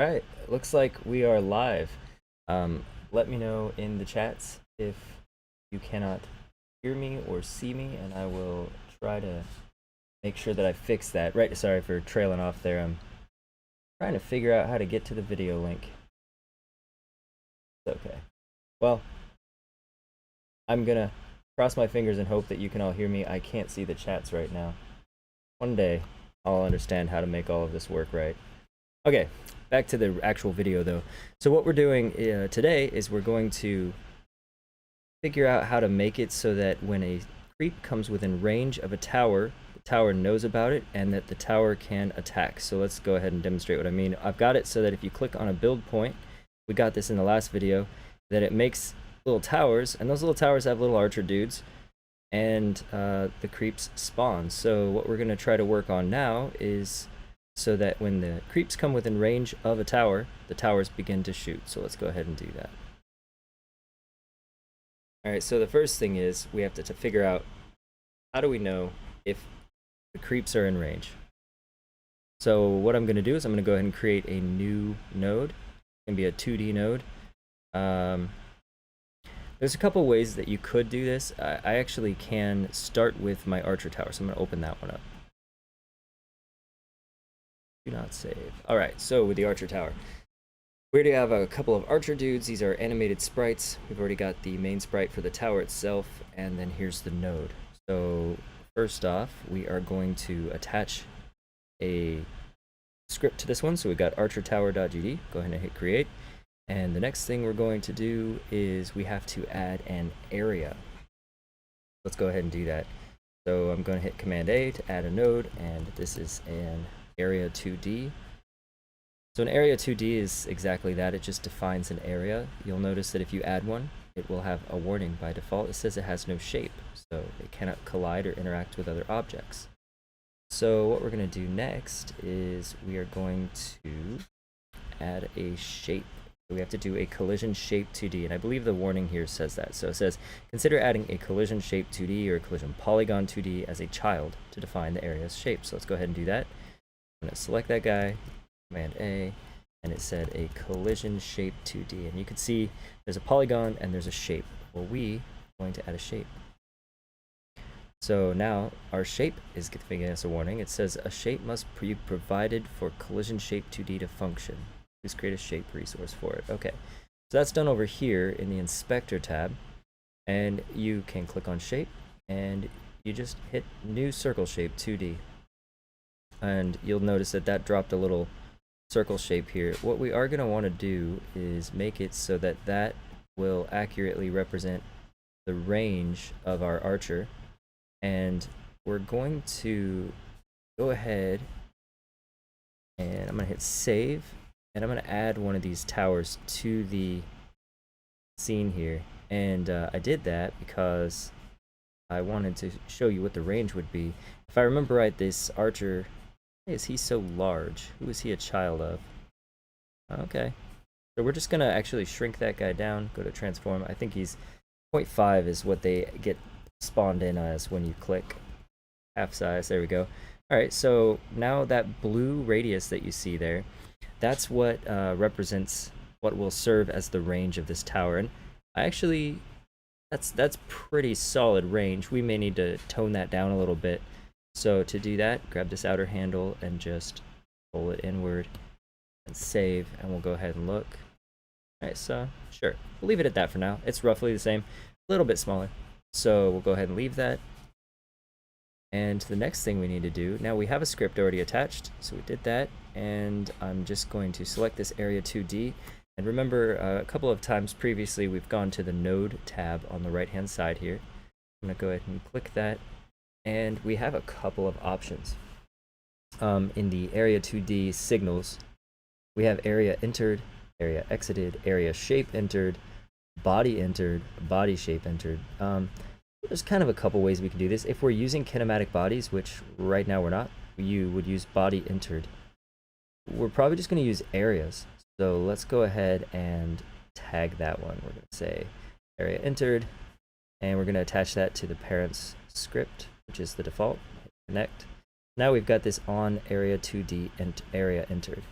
All right, looks like we are live. Let me know in the chats if you cannot hear me or see me, and I will try to make sure that I fix that. Right, sorry for trailing off there. I'm trying to figure out how to get to the video link. It's okay. Well, I'm gonna cross my fingers and hope that you can all hear me. I can't see the chats right now. One day, I'll understand how to make all of this work right. Okay, back to the actual video though. So what we're doing today is we're going to figure out how to make it so that when a creep comes within range of a tower, the tower knows about it and that the tower can attack. So let's go ahead and demonstrate what I mean. I've got it so that if you click on a build point, we got this in the last video, that it makes little towers, and those little towers have little archer dudes, and the creeps spawn. So what we're going to try to work on now is so that when the creeps come within range of a tower, the towers begin to shoot. So let's go ahead and do that. Alright, so the first thing is we have to figure out, how do we know if the creeps are in range? So what I'm going to do is I'm going to go ahead and create a new node. It can be a 2D node. There's a couple ways that you could do this. I actually can start with my archer tower, so I'm going to open that one up. Do not save. Alright, so with the archer tower, we already have a couple of archer dudes. These are animated sprites. We've already got the main sprite for the tower itself, and then here's the node. So first off, we are going to attach a script to this one. So we got archertower.gd. Go ahead and hit create. And the next thing we're going to do is we have to add an area. Let's go ahead and do that. So I'm going to hit Command A to add a node, and this is an area 2D. So an area 2D is exactly that. It just defines an area. You'll notice that if you add one, it will have a warning by default. It says it has no shape, so it cannot collide or interact with other objects. So what we're going to do next is we are going to add a shape. We have to do a collision shape 2D, and I believe the warning here says that. So it says, consider adding a collision shape 2D or a collision polygon 2D as a child to define the area's shape. So let's go ahead and do that. I'm going to select that guy, Command A, and it said a collision shape 2D. And you can see there's a polygon and there's a shape. Well, we are going to add a shape. So now our shape is giving us a warning. It says a shape must be provided for collision shape 2D to function. Please create a shape resource for it. Okay, so that's done over here in the inspector tab, and you can click on shape and you just hit new circle shape 2D, and you'll notice that that dropped a little circle shape here. What we are going to want to do is make it so that that will accurately represent the range of our archer, and we're going to go ahead and I'm going to hit save. And I'm going to add one of these towers to the scene here. And I did that because I wanted to show you what the range would be. If I remember right, this archer, why is he so large? Who is he a child of? Okay. So we're just going to actually shrink that guy down. Go to transform. I think he's 0.5 is what they get spawned in as when you click half size. There we go. Alright, so now that blue radius that you see there, that's what represents what will serve as the range of this tower. And that's pretty solid range. We may need to tone that down a little bit. So to do that, grab this outer handle and just pull it inward and save, and we'll go ahead and look. Alright, so sure, we'll leave it at that for now. It's roughly the same, a little bit smaller. So we'll go ahead and leave that. And the next thing we need to do, now we have a script already attached, so we did that, and I'm just going to select this area 2D. And remember, a couple of times previously we've gone to the node tab on the right hand side here. I'm going to go ahead and click that, and we have a couple of options. In the area 2D signals, we have area entered, area exited, area shape entered, body entered, body shape entered. There's kind of a couple ways we can do this. If we're using kinematic bodies, which right now we're not, you would use body entered. We're probably just going to use areas. So let's go ahead and tag that one. We're going to say area entered, and we're going to attach that to the parents script, which is the default. Connect. Now we've got this on area 2D and area entered.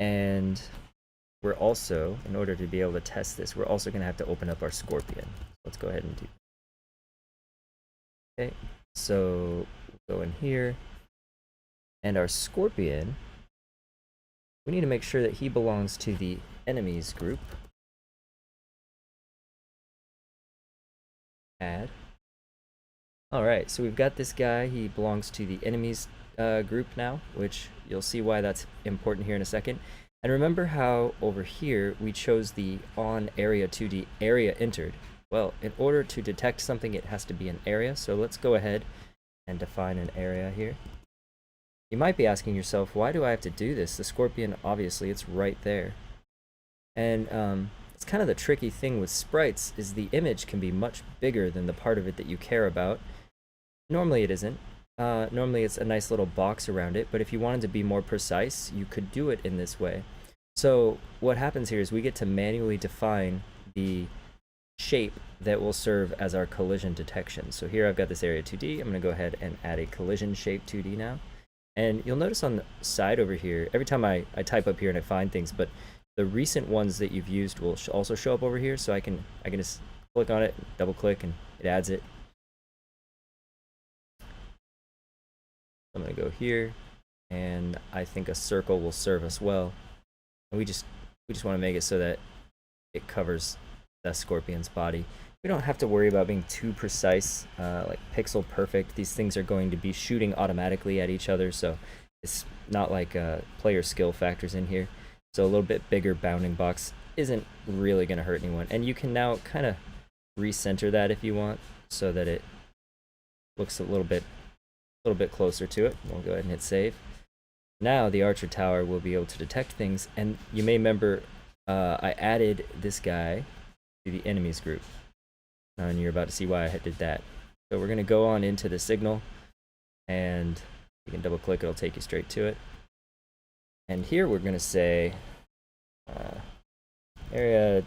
And we're also, in order to be able to test this, we're also going to have to open up our Scorpion. Let's go ahead and do. Okay, so we'll go in here. And our Scorpion, we need to make sure that he belongs to the enemies group. Add. Alright, so we've got this guy. He belongs to the enemies group now, which you'll see why that's important here in a second. And remember how over here we chose the on area 2D area entered. Well, in order to detect something, it has to be an area. So let's go ahead and define an area here. You might be asking yourself, why do I have to do this? The Scorpion, obviously, it's right there. And it's kind of the tricky thing with sprites, is the image can be much bigger than the part of it that you care about. Normally it isn't. Normally it's a nice little box around it, but if you wanted to be more precise, you could do it in this way. So what happens here is we get to manually define the shape that will serve as our collision detection. So here I've got this area 2D. I'm going to go ahead and add a collision shape 2D now. And you'll notice on the side over here, every time I type up here and I find things, but the recent ones that you've used will also show up over here. So I can just click on it, double click, and it adds it. I'm going to go here, and I think a circle will serve us well. And we just want to make it so that it covers the Scorpion's body. We don't have to worry about being too precise, like pixel perfect. These things are going to be shooting automatically at each other, so it's not like player skill factors in here. So a little bit bigger bounding box isn't really going to hurt anyone. And you can now kind of recenter that if you want, so that it looks a little bit closer to it. We'll go ahead and hit save. Now the Archer Tower will be able to detect things, and you may remember I added this guy to the enemies group, and you're about to see why I did that. So we're going to go on into the signal, and you can double click, it'll take you straight to it. And here we're going to say area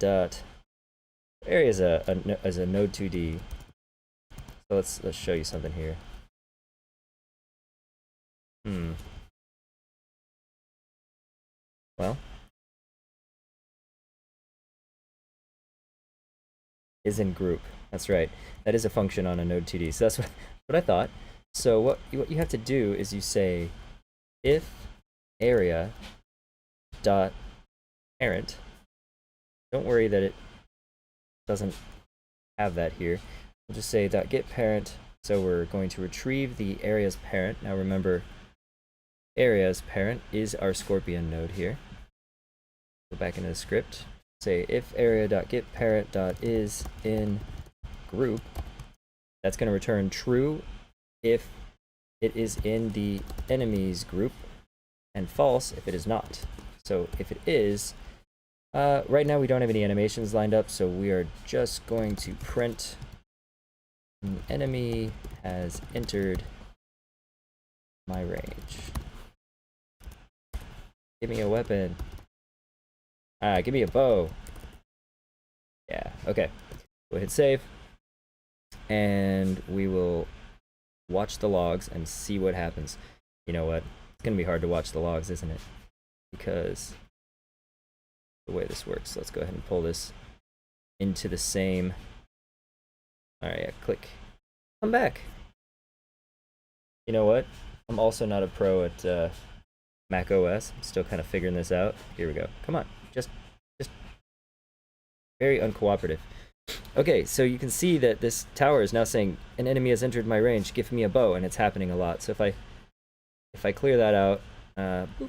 is a node 2D. So let's show you something here. Well, is in group. That's right. That is a function on a node 2D. So that's what I thought. So what you have to do is you say if area dot parent. Don't worry that it doesn't have that here. We'll just say dot get parent. So we're going to retrieve the area's parent. Now remember, area's parent is our Scorpion node here. Go back into the script. Say if area.getParent.is in group. That's going to return true if it is in the enemies group, and false if it is not. So if it is, right now we don't have any animations lined up, so we are just going to print the enemy has entered my range. Give me a weapon. Give me a bow. Yeah, okay. Go ahead, save. And we will watch the logs and see what happens. You know what? It's going to be hard to watch the logs, isn't it? Because the way this works. Let's go ahead and pull this into the same. Alright, yeah, click. Come back. You know what? I'm also not a pro at Mac OS. I'm still kind of figuring this out. Here we go. Come on. Just very uncooperative. Okay, so you can see that this tower is now saying an enemy has entered my range. Give me a bow, and it's happening a lot. So if I clear that out, boop,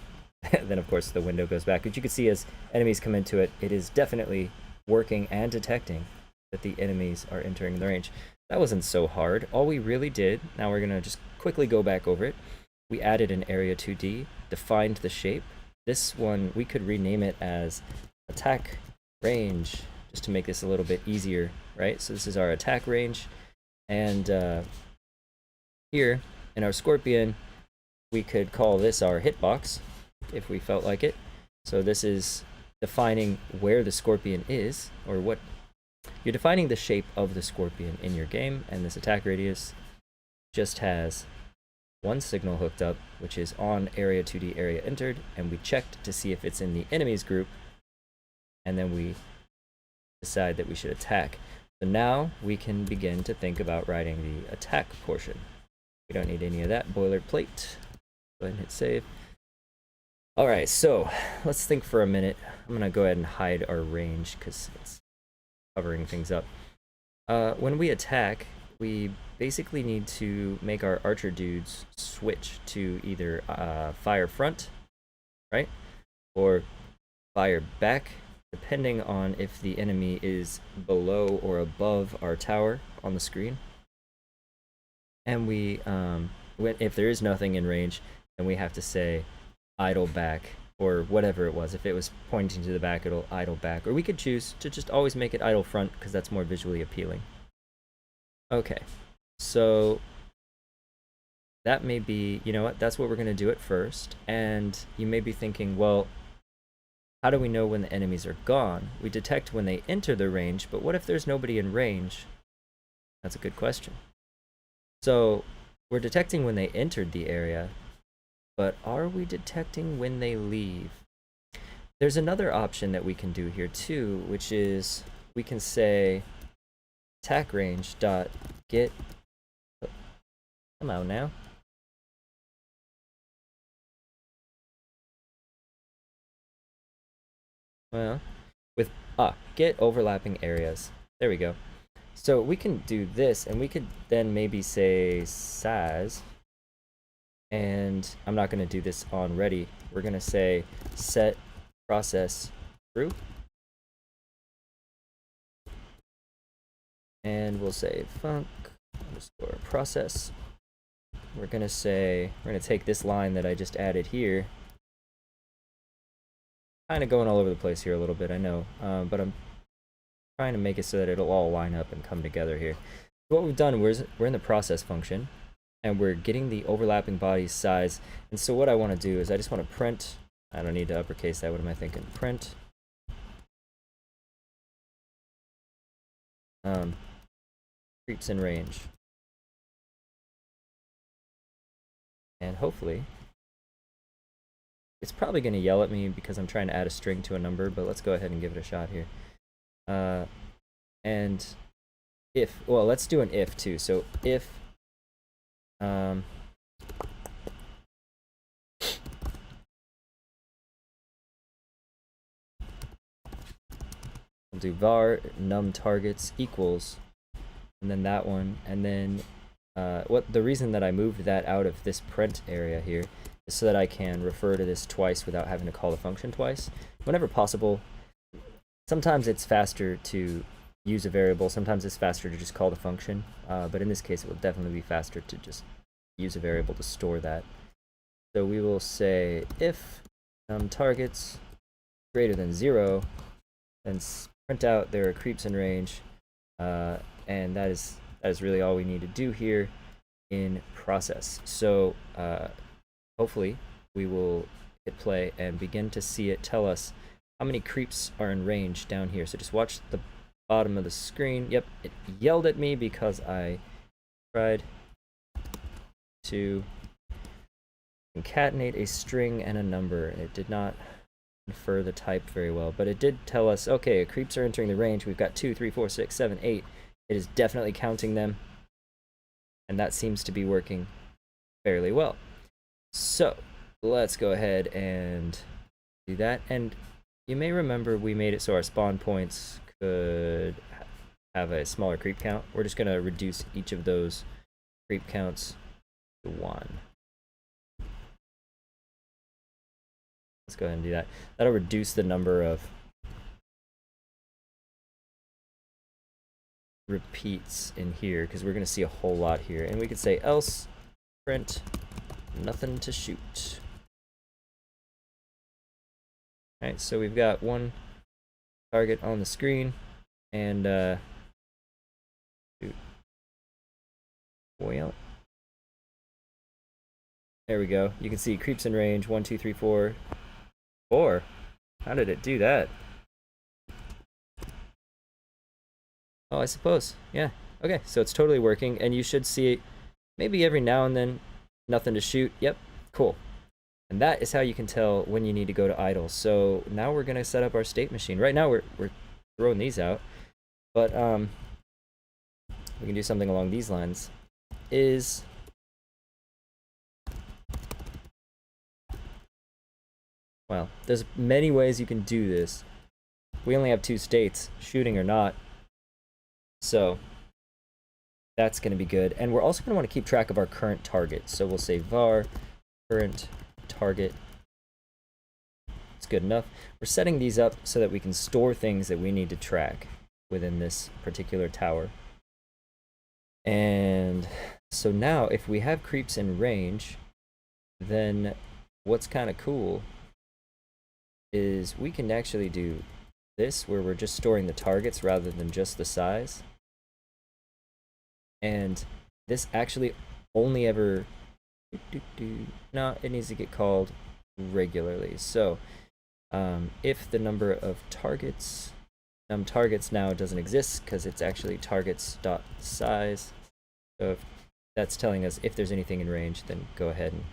then of course the window goes back. But you can see as enemies come into it, it is definitely working and detecting that the enemies are entering the range. That wasn't so hard. All we really did, now we're gonna just quickly go back over it. We added an area 2D, defined the shape. This one, we could rename it as attack range, just to make this a little bit easier, right? So this is our attack range, and here in our Scorpion, we could call this our hitbox, if we felt like it. So this is defining where the Scorpion is, or what you're defining the shape of the Scorpion in your game, and this attack radius just has one signal hooked up, which is on area 2D area entered, and we checked to see if it's in the enemies group, and then we decide that we should attack. So now we can begin to think about writing the attack portion. We don't need any of that boilerplate. Go ahead and hit save. All right, so let's think for a minute. I'm gonna go ahead and hide our range because it's covering things up. When we attack, we basically need to make our archer dudes switch to either fire front, right, or fire back, depending on if the enemy is below or above our tower on the screen. And we, if there is nothing in range, then we have to say idle back, or whatever it was. If it was pointing to the back, it'll idle back. Or we could choose to just always make it idle front, because that's more visually appealing. Okay, so that may be, you know what, that's what we're going to do at first. And you may be thinking, well, how do we know when the enemies are gone? We detect when they enter the range, but what if there's nobody in range? That's a good question. So we're detecting when they entered the area, but are we detecting when they leave? There's another option that we can do here too, which is we can say attack range dot get, come out now. Well, with get overlapping areas. There we go. So we can do this, and we could then maybe say size, and I'm not going to do this on ready. We're going to say set process true, and we'll say func underscore process. We're going to take this line that I just added here. Kind of going all over the place here a little bit, I know, but I'm trying to make it so that it'll all line up and come together here. What we've done, we're in the process function, and we're getting the overlapping body size. And so what I want to do is I just want to print, I don't need to uppercase that, what am I thinking? Print creeps in range. And hopefully, it's probably going to yell at me because I'm trying to add a string to a number, but let's go ahead and give it a shot here. And if, well, let's do an if too. So if we'll do var num targets equals, and then that one, and then what the reason that I moved that out of this print area here is so that I can refer to this twice without having to call the function twice whenever possible. Sometimes it's faster to use a variable, sometimes it's faster to just call the function, but in this case it will definitely be faster to just use a variable to store that. So we will say if num targets greater than 0, then print out there are creeps in range, and that is really all we need to do here in process. So hopefully we will hit play and begin to see it tell us how many creeps are in range down here. So just watch the bottom of the screen. Yep, it yelled at me because I tried to concatenate a string and a number. It did not infer the type very well, but it did tell us, okay, creeps are entering the range. We've got 2, 3, 4, 6, 7, 8. It is definitely counting them, and that seems to be working fairly well. So let's go ahead and do that. And you may remember we made it so our spawn points could have a smaller creep count. We're just going to reduce each of those creep counts to 1. Let's go ahead and do that. That'll reduce the number of repeats in here, because we're going to see a whole lot here. And we could say else print nothing to shoot. Alright, so we've got one target on the screen, and shoot. Well, there we go. You can see creeps in range 1, 2, 3, 4. 4. How did it do that? Oh, I suppose. Yeah. Okay, so it's totally working, and you should see maybe every now and then Nothing to shoot. Yep, cool. And that is how you can tell when you need to go to idle. So now we're gonna set up our state machine. Right now we're throwing these out, but we can do something along these lines. Well, there's many ways you can do this. We only have 2 states, shooting or not. So that's going to be good. And we're also going to want to keep track of our current target. So we'll say var current target. It's good enough. We're setting these up so that we can store things that we need to track within this particular tower. And so now if we have creeps in range, then what's kind of cool is we can actually do this where we're just storing the targets rather than just the size. And this actually only ever no, it needs to get called regularly. So if the number of targets targets now doesn't exist because it's actually targets.size. So if that's telling us if there's anything in range, then go ahead and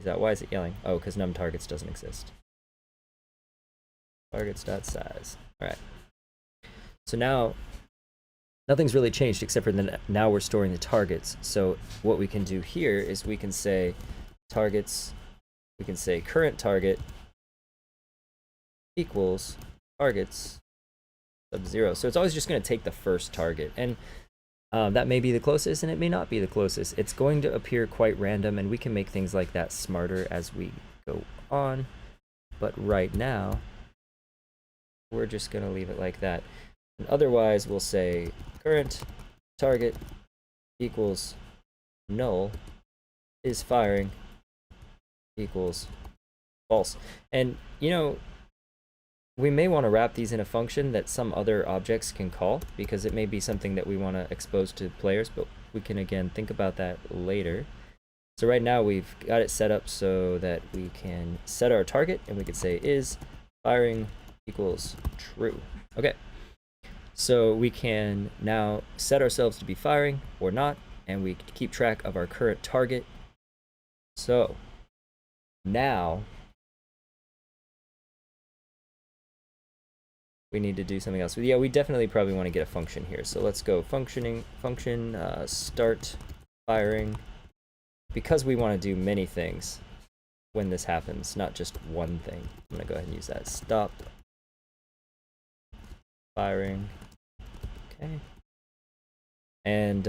use that. Why is it yelling? Oh, because num targets doesn't exist. Targets.size. All right. So now nothing's really changed except for that now we're storing the targets. So what we can do here is we can say targets, we can say current target equals targets sub 0. So it's always just going to take the first target. And that may be the closest and it may not be the closest. It's going to appear quite random and we can make things like that smarter as we go on. But right now, we're just going to leave it like that. And otherwise, we'll say current target equals null is firing equals false. And, you know, we may want to wrap these in a function that some other objects can call because it may be something that we want to expose to players, but we can, again, think about that later. So right now, we've got it set up so that we can set our target and we could say is firing equals true. Okay. So we can now set ourselves to be firing or not, and we keep track of our current target. So now we need to do something else. Yeah, we definitely probably want to get a function here. So let's go function start firing, because we want to do many things when this happens, not just one thing. I'm going to go ahead and use that. Stop firing. Okay. And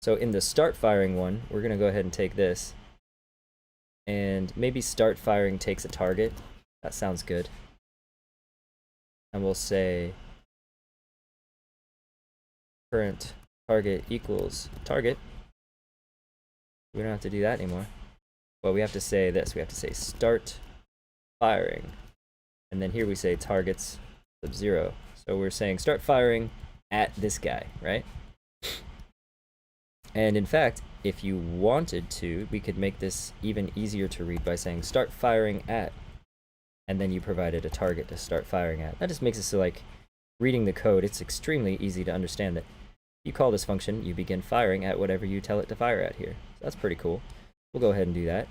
so in the start firing one, we're going to go ahead and take this. And maybe start firing takes a target. That sounds good. And we'll say current target equals target. We don't have to do that anymore. Well, we have to say this. We have to say start firing. And then here we say targets sub 0. So we're saying start firing at this guy, right? And in fact, if you wanted to, we could make this even easier to read by saying start firing at, and then you provided a target to start firing at. That just makes it so, like, reading the code, it's extremely easy to understand that you call this function, you begin firing at whatever you tell it to fire at here. So that's pretty cool. We'll go ahead and do that.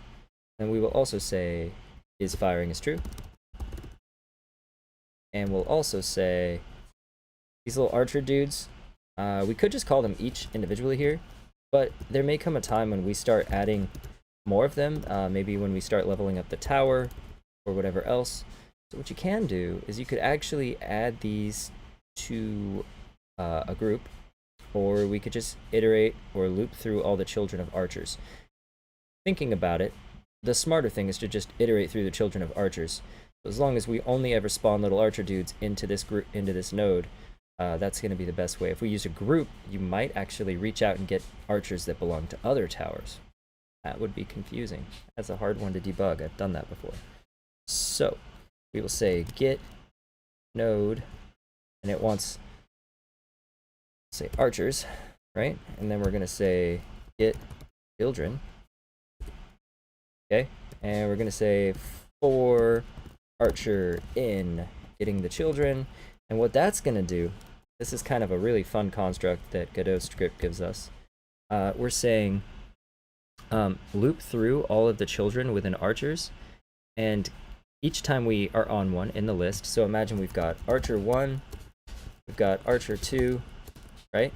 And we will also say is firing is true. And we'll also say these little archer dudes, we could just call them each individually here, but there may come a time when we start adding more of them, maybe when we start leveling up the tower or whatever else. So what you can do is you could actually add these to a group, or we could just iterate or loop through all the children of archers. Thinking about it, the smarter thing is to just iterate through the children of archers. So as long as we only ever spawn little archer dudes into this group, into this node, that's going to be the best way. If we use a group, you might actually reach out and get archers that belong to other towers. That would be confusing. That's a hard one to debug. I've done that before. So we will say get node, and it wants, say, archers, right? And then we're going to say get children. Okay, and we're going to say for archer in getting the children. And what that's going to do, this is kind of a really fun construct that Godot script gives us. We're saying loop through all of the children within archers, and each time we are on one in the list, so imagine we've got archer 1, we've got archer 2, right?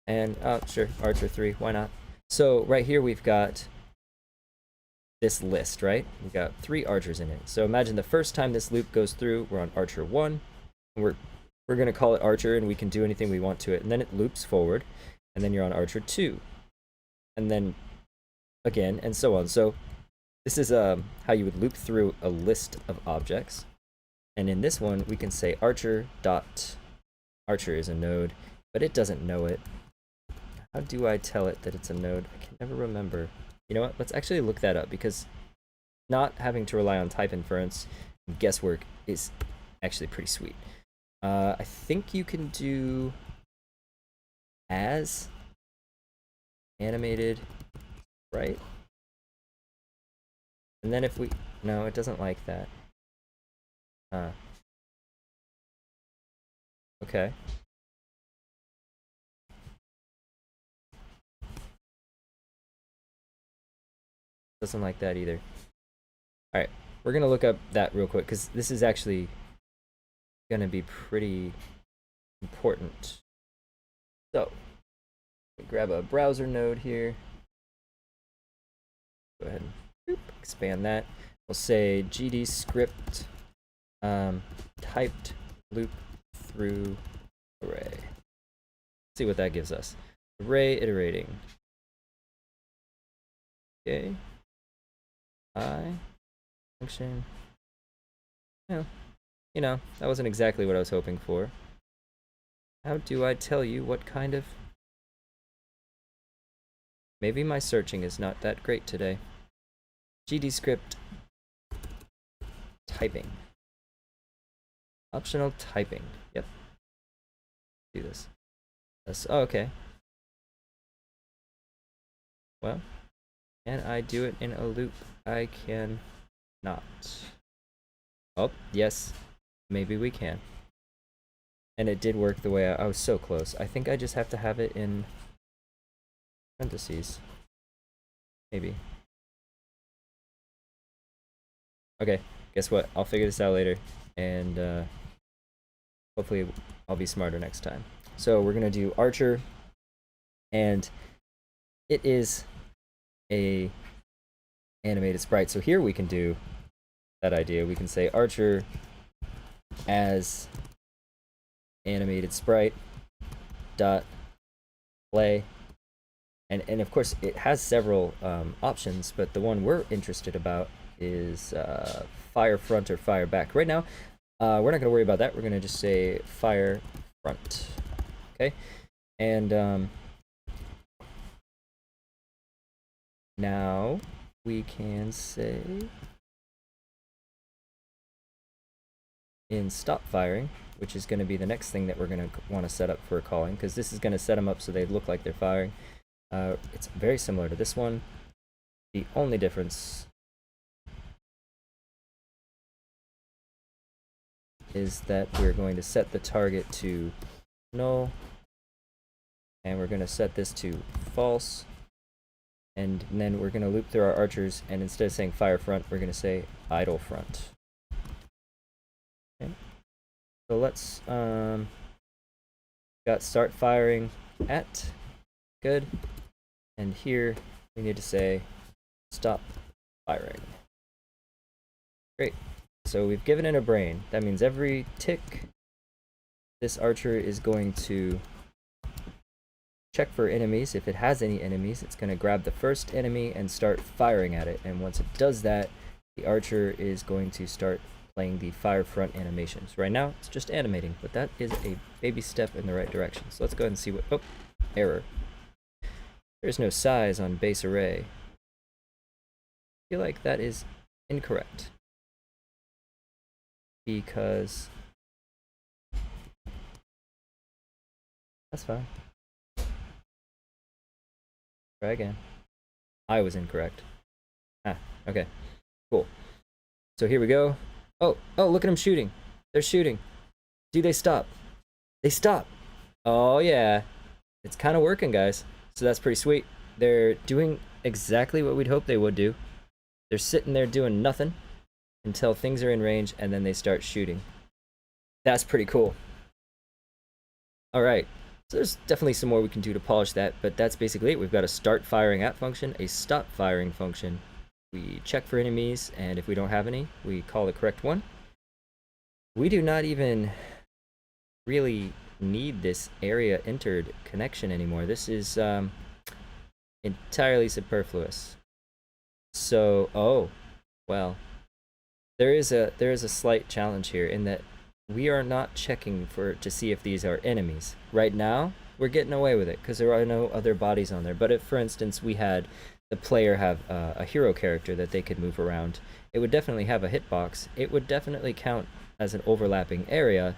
And, oh, sure, archer 3, why not? So right here we've got this list, right? We've got 3 archers in it. So imagine the first time this loop goes through, we're on archer 1, and we're going to call it archer, and we can do anything we want to it, and then it loops forward, and then you're on archer 2, and then again, and so on. So this is how you would loop through a list of objects. And in this one, we can say archer dot archer is a node, but it doesn't know it. How do I tell it that it's a node? I can never remember. You know what? Let's actually look that up, because not having to rely on type inference and guesswork is actually pretty sweet. I think you can do as animated, right? And then if we, no, it doesn't like that. Okay. Doesn't like that either. All right, we're gonna look up that real quick, because this is actually gonna be pretty important. So, grab a browser node here. Go ahead and expand that. We'll say GD script typed loop through array. Let's see what that gives us. Array iterating. Okay. Function. Yeah, you know, that wasn't exactly what I was hoping for. How do I tell you what kind of... Maybe my searching is not that great today. GD script typing. Optional typing. Yep. Do this. Oh, okay. Well, can I do it in a loop? I can not. Oh, yes. Maybe we can. And it did work the way I was so close. I think I just have to have it in parentheses. Maybe. Okay, guess what? I'll figure this out later, and hopefully I'll be smarter next time. So we're gonna do archer, and it is a animated sprite. So here we can do that idea. We can say archer as animated sprite dot play, and of course it has several options, but the one we're interested about is fire front or fire back. Right now we're not going to worry about that. We're going to just say fire front. Okay, and now we can say in stop firing, which is going to be the next thing that we're going to want to set up for calling, because this is going to set them up so they look like they're firing. It's very similar to this one. The only difference is that we're going to set the target to null, and we're going to set this to false, and then we're going to loop through our archers, and instead of saying fire front, we're going to say idle front. Okay. So let's got start firing at, good, and here we need to say stop firing. Great. So we've given it a brain. That means every tick, this archer is going to check for enemies. If it has any enemies, it's going to grab the first enemy and start firing at it. And once it does that, the archer is going to start playing the fire front animation. So right now, it's just animating, but that is a baby step in the right direction. So let's go ahead and see what... Oh, error. There's no size on base array. I feel like that is incorrect, because that's fine. Try again. I was incorrect. Ah, okay. Cool. So here we go. Oh, look at them shooting. They're shooting. Do they stop? They stop. Oh, yeah. It's kind of working, guys. So that's pretty sweet. They're doing exactly what we'd hope they would do. They're sitting there doing nothing until things are in range, and then they start shooting. That's pretty cool. All right, so there's definitely some more we can do to polish that, but that's basically it. We've got a start firing at function, a stop firing function. We check for enemies, and if we don't have any, we call the correct one. We do not even really need this area entered connection anymore. This is entirely superfluous. So, oh, well, there is a slight challenge here in that we are not checking to see if these are enemies. Right now, we're getting away with it because there are no other bodies on there. But if, for instance, we had the player have a hero character that they could move around, it would definitely have a hitbox. It would definitely count as an overlapping area,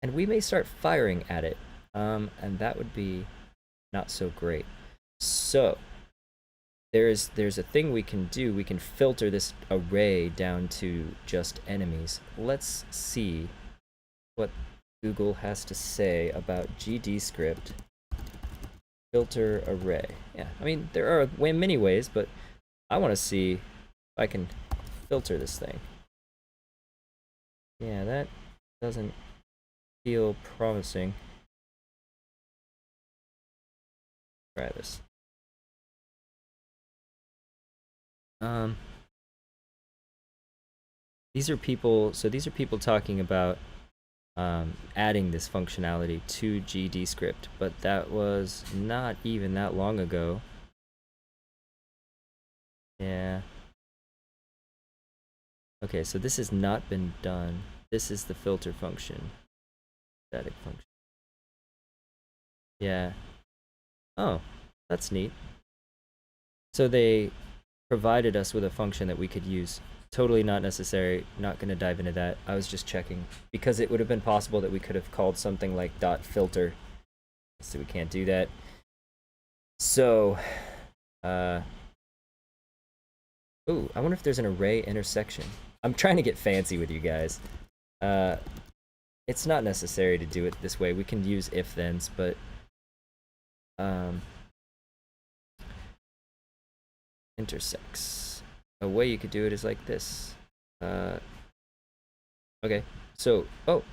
and we may start firing at it, and that would be not so great. So there's a thing we can do. We can filter this array down to just enemies. Let's see what Google has to say about GDScript filter array. Yeah, I mean, there are many ways, but I want to see if I can filter this thing. Yeah, that doesn't feel promising. Try this. These are people talking about adding this functionality to GDScript, but that was not even that long ago. Yeah. Okay, so this has not been done. This is the filter function. Static function. Yeah. Oh, that's neat. So they provided us with a function that we could use. Totally not necessary. Not going to dive into that. I was just checking because it would have been possible that we could have called something like .filter. So we can't do that. So, ooh, I wonder if there's an array intersection. I'm trying to get fancy with you guys. It's not necessary to do it this way. We can use if-thens, but intersects. A way you could do it is like this. Okay, so, oh.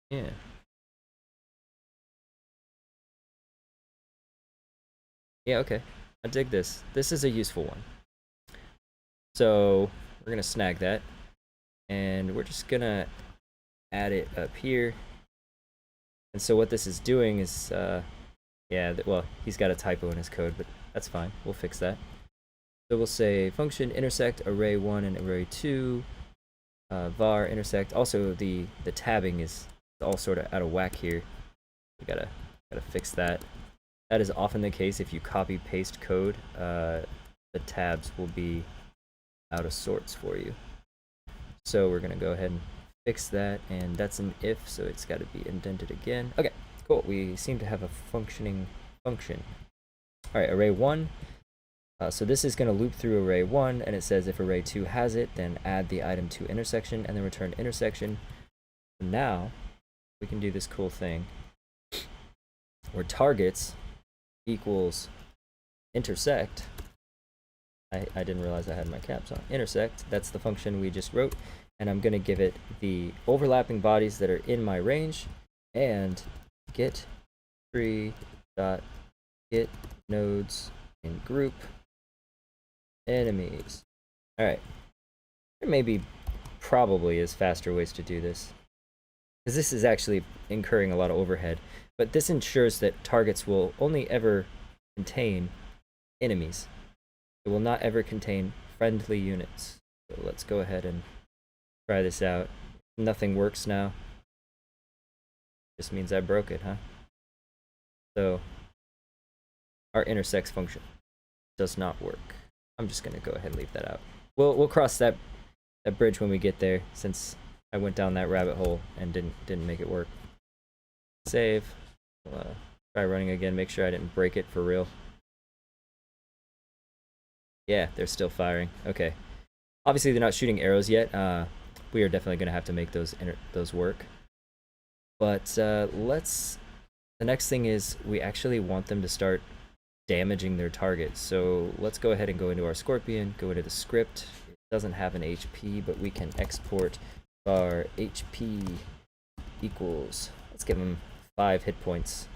Yeah. Yeah, okay. I dig this. This is a useful one. So, we're gonna snag that. And we're just gonna add it up here. And so what this is doing is, yeah, well, he's got a typo in his code, but that's fine. We'll fix that. So we'll say function intersect array1 and array2, var intersect. Also, the tabbing is all sort of out of whack here. We gotta fix that. That is often the case if you copy paste code. The tabs will be out of sorts for you. So we're gonna go ahead and fix that, and that's an if, so it's got to be indented again. Okay, cool. We seem to have a functioning function. All right, array1. So this is going to loop through array1, and it says if array2 has it, then add the item to intersection, and then return intersection. Now we can do this cool thing where targets equals intersect. I didn't realize I had my caps on. Intersect, that's the function we just wrote, and I'm going to give it the overlapping bodies that are in my range, and get tree dot get nodes in group enemies. All right, there probably is faster ways to do this, because this is actually incurring a lot of overhead, but this ensures that targets will only ever contain enemies. It will not ever contain friendly units. So let's go ahead and try this out. Nothing works now. This means I broke it, huh? So our intersects function does not work. I'm just gonna go ahead and leave that out. We'll cross that bridge when we get there, since I went down that rabbit hole and didn't make it work. Save. Try running again. Make sure I didn't break it for real. Yeah, they're still firing. Okay. Obviously, they're not shooting arrows yet. We are definitely going to have to make those work. But let's the next thing is we actually want them to start damaging their target. So let's go ahead and go into our Scorpion, go into the script. It doesn't have an HP, but we can export our HP equals, let's give them 5 hit points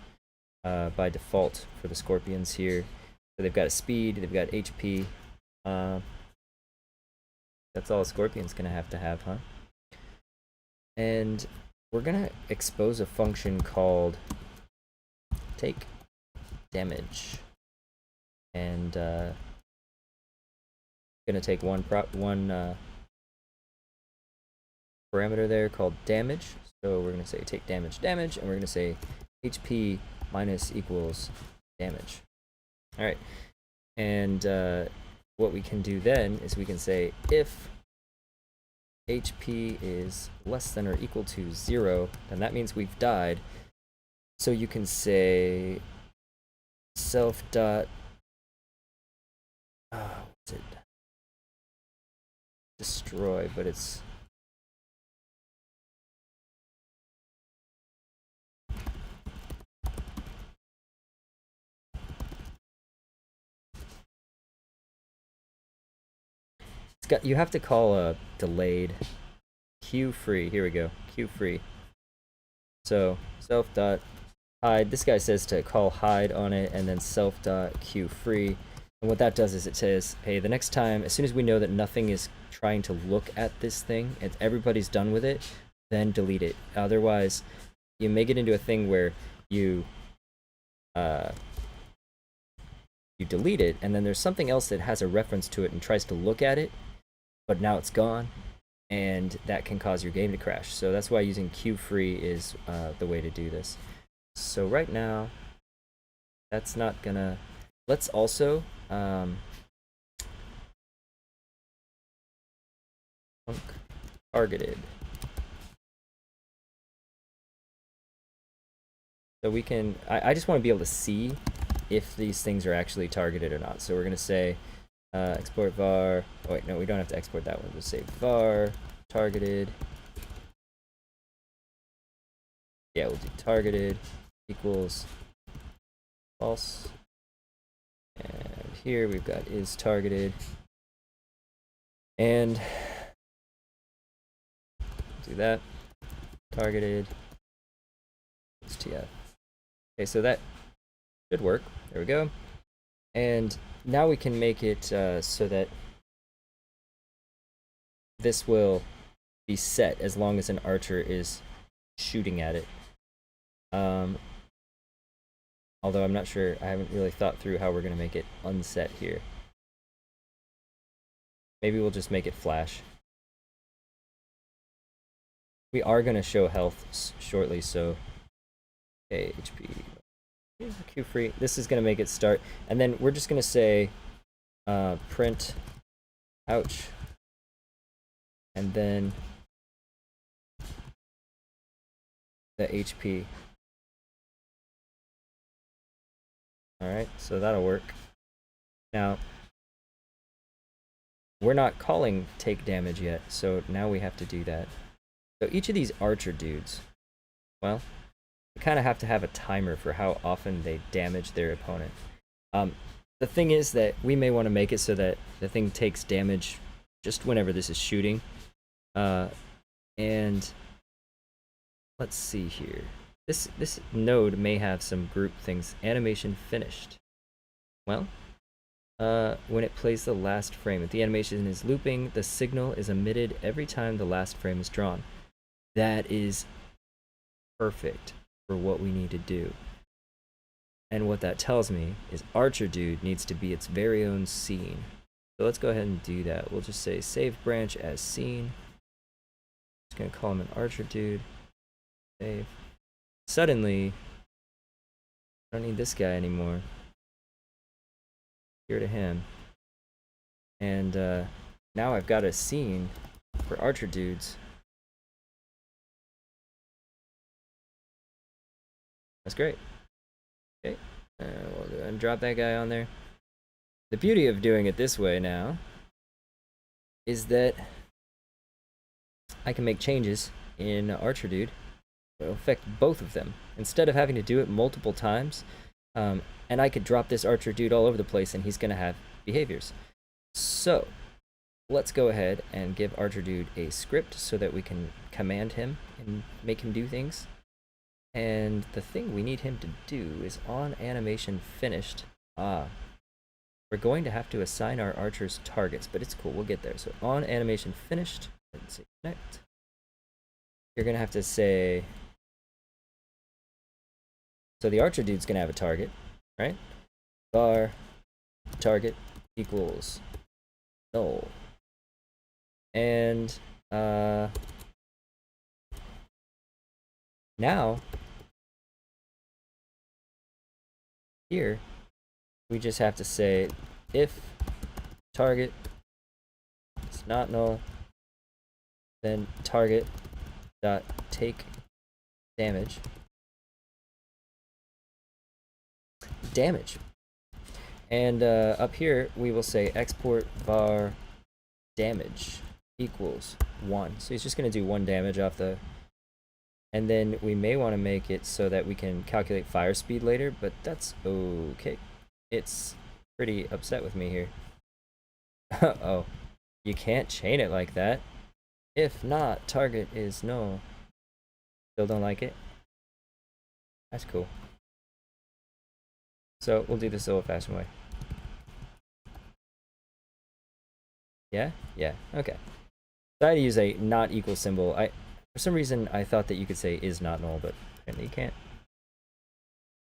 by default for the Scorpions here. So they've got a speed, they've got HP. That's all a Scorpion's gonna have to have, huh? And we're gonna expose a function called take damage, and gonna take one parameter there called damage. So we're gonna say take damage, and we're gonna say HP minus equals damage. All right, and what we can do then is we can say if HP is less than or equal to 0, then that means we've died. So you can say self dot what's it? Destroy, but it's got, you have to call a delayed queue free. Here we go, queue free. So self dot hide. This guy says to call hide on it, and then self dot queue free. And what that does is it says, hey, the next time, as soon as we know that nothing is trying to look at this thing, and everybody's done with it, then delete it. Otherwise, you make it into a thing where you delete it, and then there's something else that has a reference to it and tries to look at it, but now it's gone, and that can cause your game to crash. So that's why using queue free is the way to do this. So right now, that's not gonna. Let's also targeted. So we can. I just want to be able to see if these things are actually targeted or not. So we're gonna say export var. Oh wait, no, we don't have to export that one. We'll just say var targeted. Yeah, we'll do targeted equals false. And here we've got is targeted. And do that. Targeted. It's TF. Okay, so that should work. There we go. And now we can make it so that this will be set as long as an archer is shooting at it. Although I'm not sure, I haven't really thought through how we're going to make it unset here. Maybe we'll just make it flash. We are going to show health shortly, so okay, HP queue free. This is going to make it start, and then we're just going to say print ouch, and then the HP. Alright, so that'll work. Now, we're not calling take damage yet, so now we have to do that. So each of these archer dudes, well, we kind of have to have a timer for how often they damage their opponent. The thing is that we may want to make it so that the thing takes damage just whenever this is shooting. And let's see here. This node may have some group things. Animation finished. Well, when it plays the last frame, if the animation is looping, the signal is emitted every time the last frame is drawn. That is perfect for what we need to do. And what that tells me is Archer Dude needs to be its very own scene. So let's go ahead and do that. We'll just say save branch as scene. Just gonna call him an Archer Dude. Save. Suddenly, I don't need this guy anymore. Here to him. And now I've got a scene for Archer Dudes. That's great. Okay, we'll go ahead and drop that guy on there. The beauty of doing it this way now is that I can make changes in Archer Dude it'll affect both of them. Instead of having to do it multiple times, and I could drop this archer dude all over the place and he's going to have behaviors. So let's go ahead and give archer dude a script so that we can command him and make him do things. And the thing we need him to do is on animation finished. We're going to have to assign our archers targets, but it's cool, we'll get there. So on animation finished, let's see, connect. You're gonna have to say, so the archer dude's gonna have a target, right? Var target equals null. And now here we just have to say if target is not null, then target dot take damage. And up here we will say export var damage equals 1. So he's just going to do 1 damage off the... And then we may want to make it so that we can calculate fire speed later, but that's okay. It's pretty upset with me here. Uh-oh. You can't chain it like that. If not, target is null. Still don't like it? That's cool. So we'll do this the old-fashioned way. Yeah? Yeah, okay. So I had to use a not equal symbol. For some reason, I thought that you could say is not null, but apparently you can't.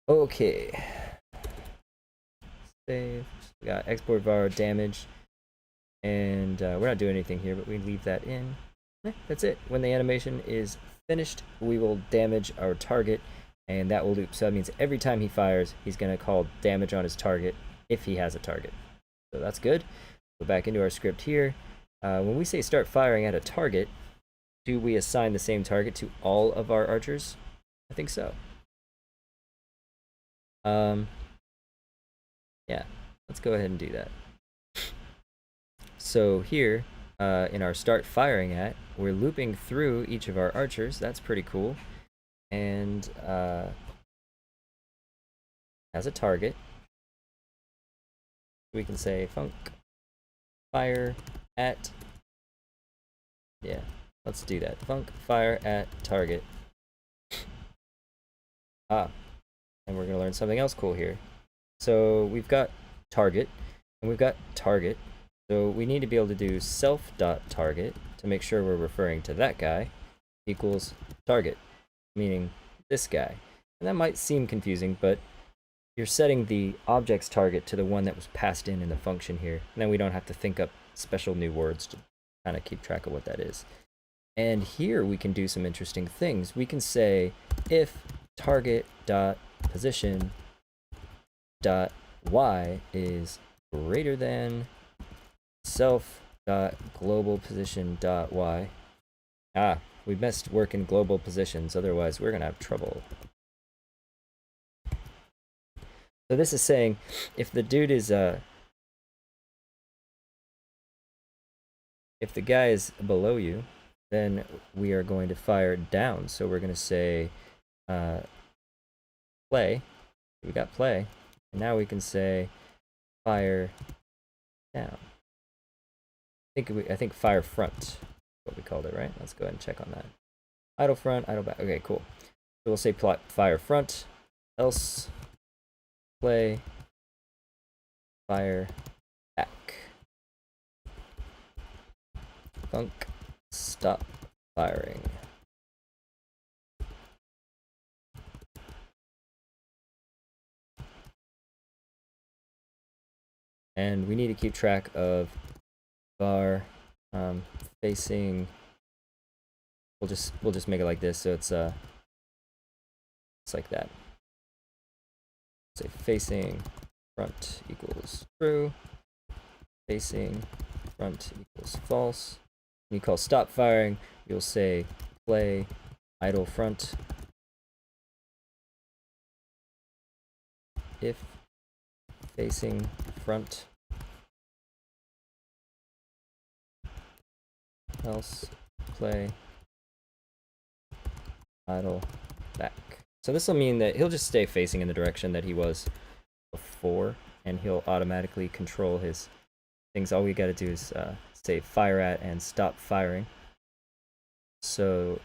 Okay. Save. We got export var damage. And we're not doing anything here, but we leave that in. That's it. When the animation is finished, we will damage our target, and that will loop. So that means every time he fires, he's going to call damage on his target if he has a target. So that's good. Go back into our script here. When we say start firing at a target, do we assign the same target to all of our archers? I think so. Yeah, let's go ahead and do that. So here, in our start firing at, we're looping through each of our archers. That's pretty cool. And as a target, we can say func fire at, yeah, let's do that. Func fire at target. And we're going to learn something else cool here. So we've got target, and we've got target. So we need to be able to do self.target to make sure we're referring to that guy equals target, meaning this guy. And that might seem confusing, but you're setting the object's target to the one that was passed in the function here. And then we don't have to think up special new words to kind of keep track of what that is. And here we can do some interesting things. We can say if target.position.y is greater than self.globalPosition.y. We must work in global positions, otherwise we're gonna have trouble. So this is saying if the dude is if the guy is below you, then we are going to fire down. So we're going to say play. We got play. And now we can say fire down. I think fire front is what we called it, right? Let's go ahead and check on that. Idle front, idle back. Okay, cool. So we'll say plot fire front, else play fire back. Func stop firing. And we need to keep track of var facing. We'll just make it like this, so it's like that. Say facing front equals true, facing front equals false. When you call stop firing, you'll say play idle front if facing front, else play idle back. So this will mean that he'll just stay facing in the direction that he was before, and he'll automatically control his things. All we gotta do is say fire at and stop firing. So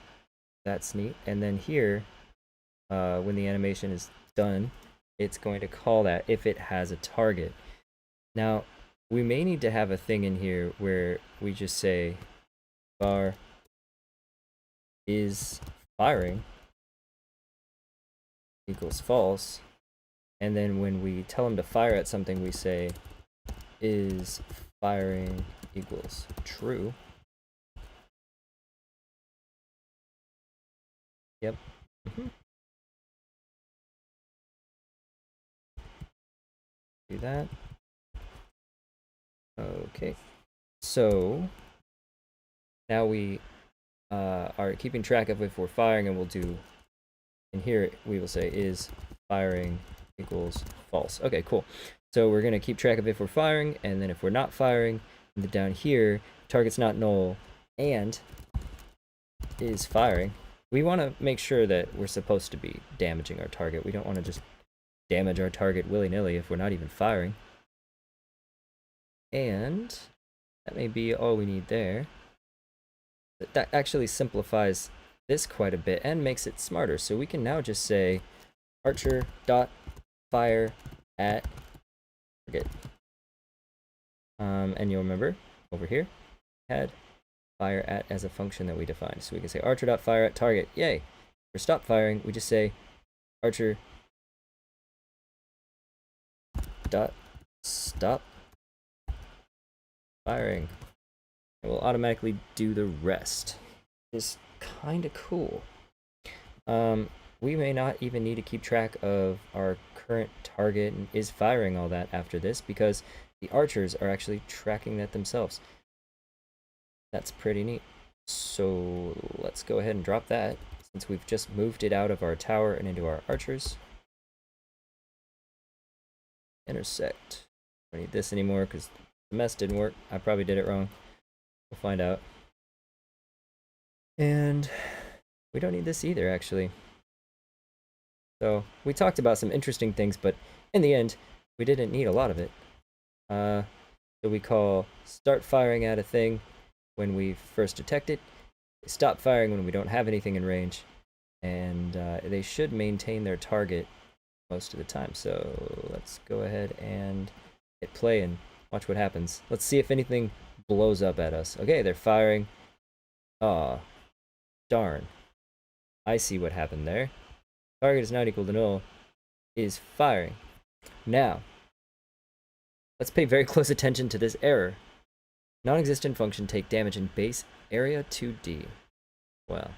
that's neat. And then here, when the animation is done, it's going to call that if it has a target. Now, we may need to have a thing in here where we just say var is firing equals false, and then when we tell him to fire at something, we say is firing equals true. Yep. Do that. Okay, so now we are keeping track of if we're firing, and we'll do, and here we will say is firing equals false. Okay, cool. So we're gonna keep track of if we're firing, and then if we're not firing, and then down here, target's not null, and is firing. We want to make sure that we're supposed to be damaging our target. We don't want to just damage our target willy-nilly if we're not even firing. And that may be all we need there. That actually simplifies this quite a bit and makes it smarter. So we can now just say archer dot fire at target. And you'll remember over here had fire at as a function that we defined. So we can say archer dot fire at target. Yay! For stop firing, we just say archer dot stop firing. It will automatically do the rest. It's kind of cool. We may not even need to keep track of our current target and is firing all that after this, because the archers are actually tracking that themselves. That's pretty neat. So let's go ahead and drop that, since we've just moved it out of our tower and into our archers. Intersect. I don't need this anymore because the mess didn't work. I probably did it wrong. We'll find out. And we don't need this either, actually. So we talked about some interesting things, but in the end, we didn't need a lot of it. So we call start firing at a thing when we first detect it, stop firing when we don't have anything in range, and they should maintain their target most of the time. So let's go ahead and hit play and watch what happens. Let's see if anything blows up at us. Okay, they're firing. Aw, darn. I see what happened there. Target is not equal to null. Is firing. Now, let's pay very close attention to this error. Non-existent function take damage in base area 2D. Well,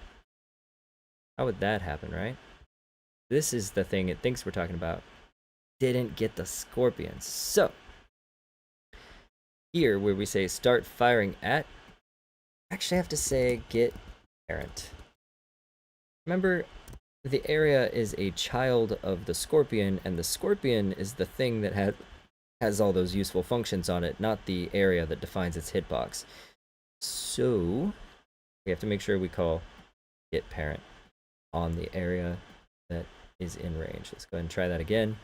how would that happen, right? This is the thing it thinks we're talking about. Didn't get the scorpions. So, here where we say start firing at, actually I have to say get parent. Remember, the area is a child of the scorpion, and the scorpion is the thing that has all those useful functions on it, not the area that defines its hitbox. So we have to make sure we call get parent on the area that is in range. Let's go ahead and try that again,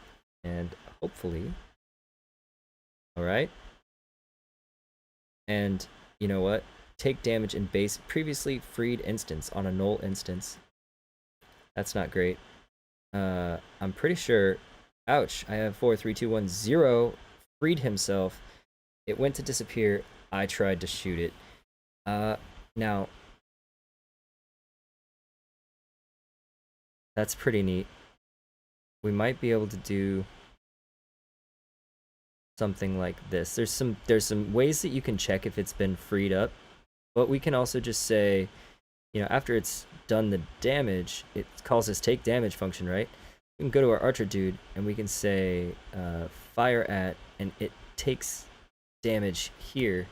and hopefully, all right. And you know what? Take damage in base previously freed instance on a null instance. That's not great. I'm pretty sure. Ouch! I have 4, 3, 2, 1, 0. Freed himself. It went to disappear. I tried to shoot it. Now that's pretty neat. We might be able to do something like this. There's some ways that you can check if it's been freed up, but we can also just say, you know, after it's done the damage, it calls this take damage function, right? We can go to our archer dude and we can say fire at, and it takes damage here.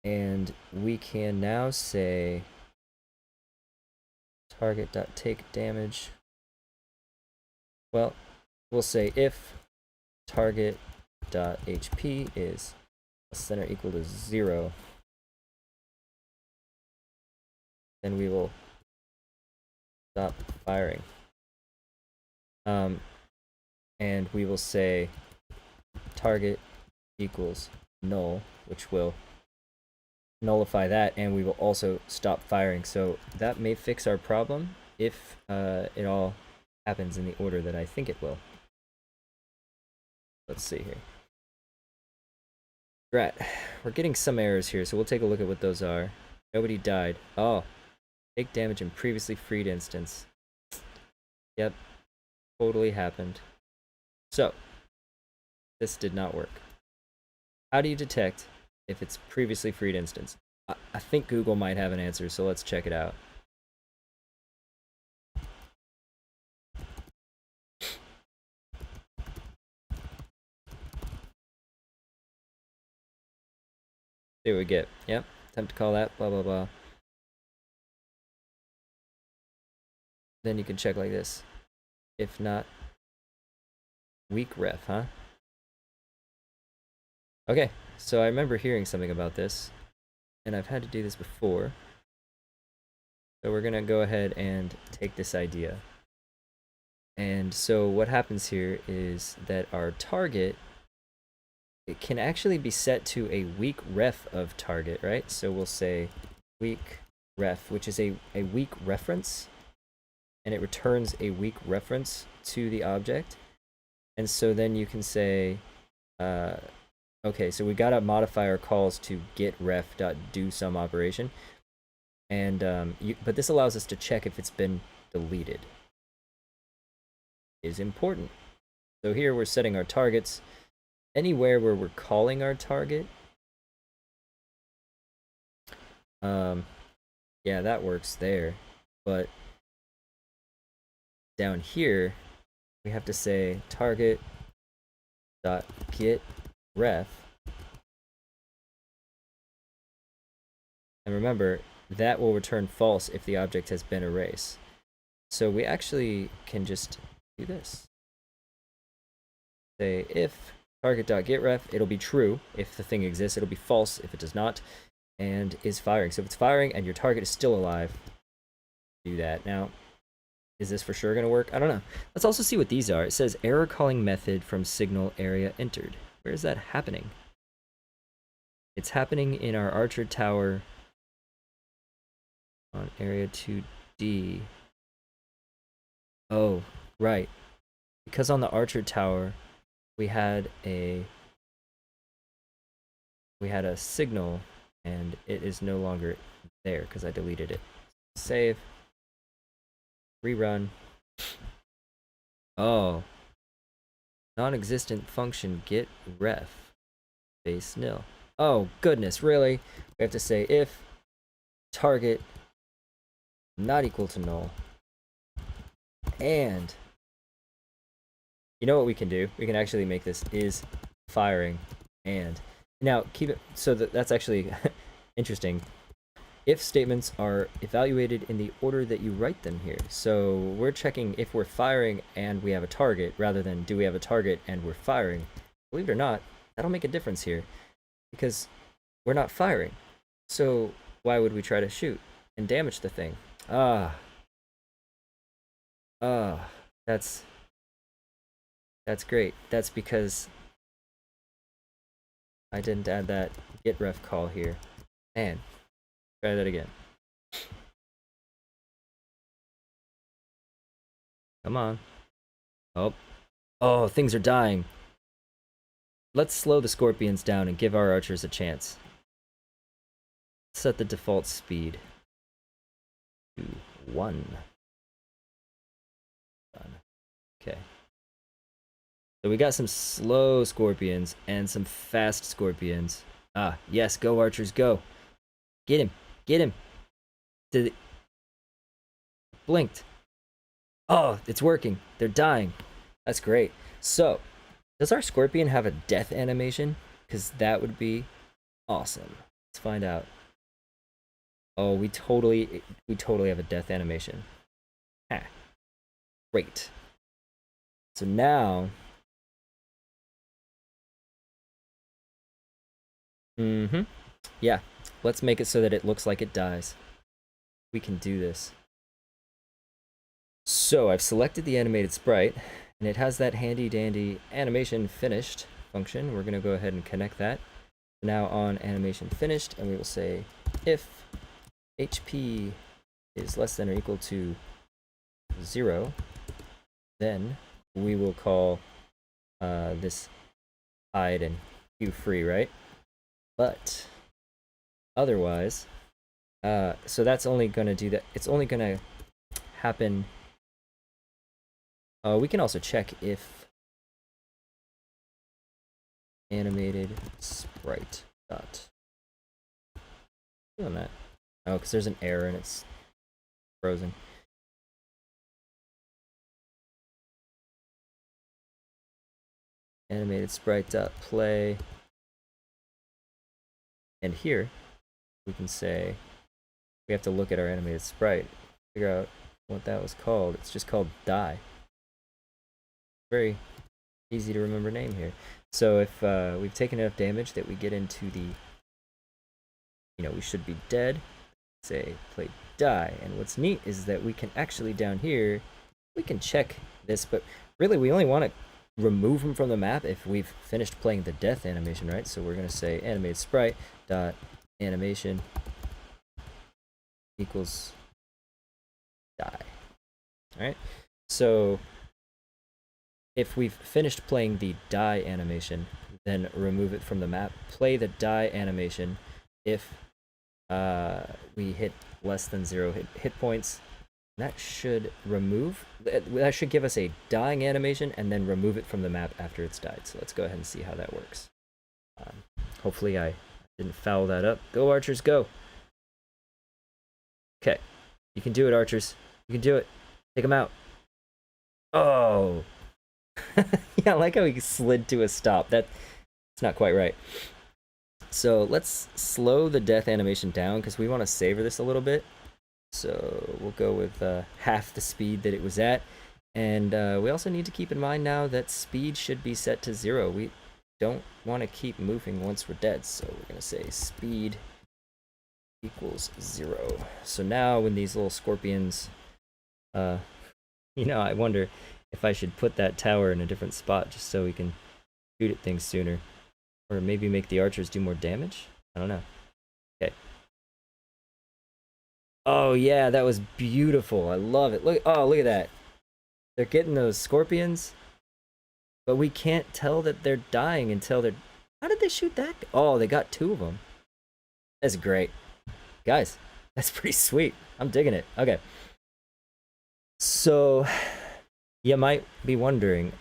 And we can now say target.take damage. Well, we'll say if target.hp is less than or equal to 0, then we will stop firing. And we will say target equals null, which will nullify that, and we will also stop firing. So that may fix our problem if it all happens in the order that I think it will. Let's see here. Right, we're getting some errors here, so we'll take a look at what those are. Nobody died. Oh, take damage in previously freed instance. Yep, totally happened. So, this did not work. How do you detect if it's previously freed instance? I think Google might have an answer, so let's check it out. See what we get. Yep, attempt to call that, blah, blah, blah. Then you can check like this. If not, weak ref, huh? Okay, so I remember hearing something about this, and I've had to do this before. So we're gonna go ahead and take this idea. And so what happens here is that our target, it can actually be set to a weak ref of target, right? So we'll say weak ref, which is a weak reference, and it returns a weak reference to the object. And so then you can say, okay, so we gotta modify our calls to get ref.do some operation. And but this allows us to check if it's been deleted. Is important. So here we're setting our targets. Anywhere where we're calling our target, yeah, that works there. But down here, we have to say target dot get ref. And remember, that will return false if the object has been erased. So we actually can just do this. Say if target.getRef, it'll be true if the thing exists, it'll be false if it does not, and is firing. So if it's firing and your target is still alive, do that. Now, is this for sure going to work? I don't know. Let's also see what these are. It says error calling method from signal area entered. Where is that happening? It's happening in our Archer Tower on area 2D. Oh, right. Because on the Archer Tower, we had a signal, and it is no longer there because I deleted it. Save. Rerun. Oh. Non-existent function get ref. Base nil. Oh, goodness, really? We have to say if target not equal to null. And you know what we can do? We can actually make this is firing and. Now, keep it so that's actually interesting. If statements are evaluated in the order that you write them here. So we're checking if we're firing and we have a target rather than do we have a target and we're firing. Believe it or not, that'll make a difference here because we're not firing. So why would we try to shoot and damage the thing? That's great. That's because I didn't add that get ref call here. Man, try that again. Come on. Oh, things are dying. Let's slow the scorpions down and give our archers a chance. Set the default speed to 1. Okay. So we got some slow scorpions and some fast scorpions. Ah, yes, go archers, go. Get him, get him. Blinked. Oh, it's working. They're dying. That's great. So, does our scorpion have a death animation? Because that would be awesome. Let's find out. Oh, we totally have a death animation. Ha. Great. So now, yeah, let's make it so that it looks like it dies. We can do this. So I've selected the animated sprite, and it has that handy dandy animation finished function. We're going to go ahead and connect that. Now on animation finished, and we will say if HP is less than or equal to 0, then we will call this hide and queue free, right? But otherwise, so that's only going to do that. It's only going to happen. We can also check if animated sprite dot doing that. Oh, because there's an error and it's frozen. Animated sprite dot play, and here we can say we have to look at our animated sprite, figure out what that was called. It's just called die. Very easy to remember name here. So if we've taken enough damage that we get into the, we should be dead, say play die. And what's neat is that we can actually down here, we can check this, but really we only want to remove them from the map if we've finished playing the death animation, right? So we're going to say animated sprite dot animation equals die. All right. So if we've finished playing the die animation, then remove it from the map. Play the die animation if we hit less than 0 hit points. That should that should give us a dying animation and then remove it from the map after it's died. So let's go ahead and see how that works. Hopefully I didn't foul that up. Go Archers, go! Okay, you can do it, Archers. You can do it. Take them out. Oh! Yeah, I like how he slid to a stop. That's not quite right. So let's slow the death animation down because we want to savor this a little bit. So we'll go with half the speed that it was at. And we also need to keep in mind now that speed should be set to 0. We don't want to keep moving once we're dead. So we're going to say speed equals 0. So now when these little scorpions, I wonder if I should put that tower in a different spot just so we can shoot at things sooner. Or maybe make the archers do more damage? I don't know. Okay. Oh yeah, that was beautiful. I love it. Look at that. They're getting those scorpions, but we can't tell that they're dying until they're... How did they shoot that? Oh, they got 2 of them. That's great. Guys, that's pretty sweet. I'm digging it. Okay. So, you might be wondering,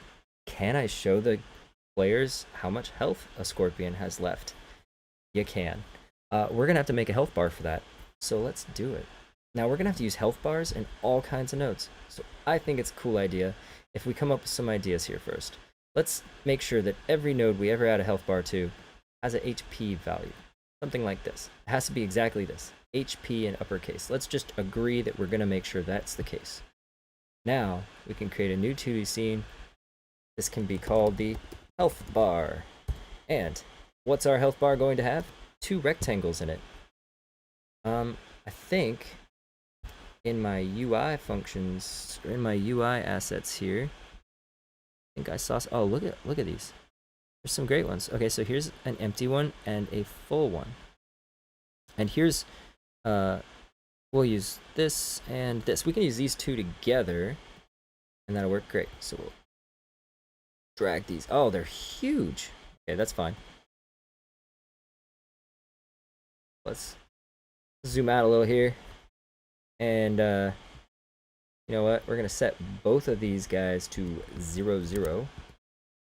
can I show the players how much health a scorpion has left? You can. We're going to have to make a health bar for that. So let's do it. Now we're going to have to use health bars in all kinds of nodes. So I think it's a cool idea if we come up with some ideas here first. Let's make sure that every node we ever add a health bar to has an HP value. Something like this. It has to be exactly this. HP in uppercase. Let's just agree that we're going to make sure that's the case. Now we can create a new 2D scene. This can be called the health bar. And what's our health bar going to have? 2 rectangles in it. I think in my UI functions, or in my UI assets here, I think I saw, oh, look at these. There's some great ones. Okay, so here's an empty one and a full one. And here's, we'll use this and this. We can use these 2 together, and that'll work great. So we'll drag these. Oh, they're huge. Okay, that's fine. Let's zoom out a little here. And, you know what? We're going to set both of these guys to 0, 0.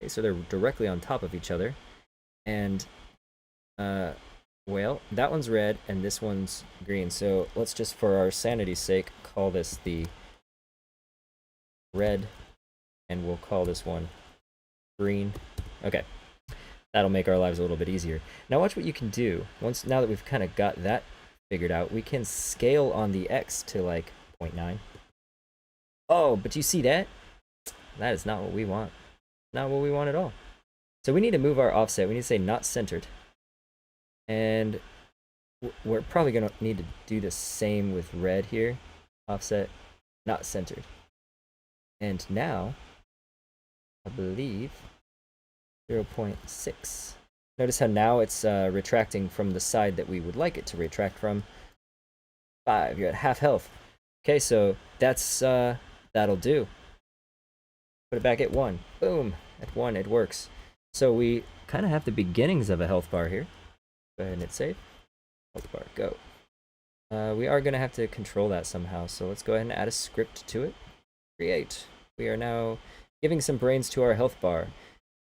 Okay, so they're directly on top of each other. And, well, that one's red and this one's green. So let's just, for our sanity's sake, call this the red. And we'll call this one green. Okay. That'll make our lives a little bit easier. Now watch what you can do. Now that we've kind of got that figured out, we can scale on the X to like 0.9. Oh, but you see that? That is not what we want. Not what we want at all. So we need to move our offset. We need to say not centered. And we're probably going to need to do the same with red here. Offset, not centered. And now, I believe 0.6. Notice how now it's retracting from the side that we would like it to retract from. 5, you're at half health. Okay, so that's, that'll do. Put it back at 1. Boom, at 1, it works. So we kind of have the beginnings of a health bar here. Go ahead and hit save. Health bar, go. We are going to have to control that somehow, so let's go ahead and add a script to it. Create. We are now giving some brains to our health bar.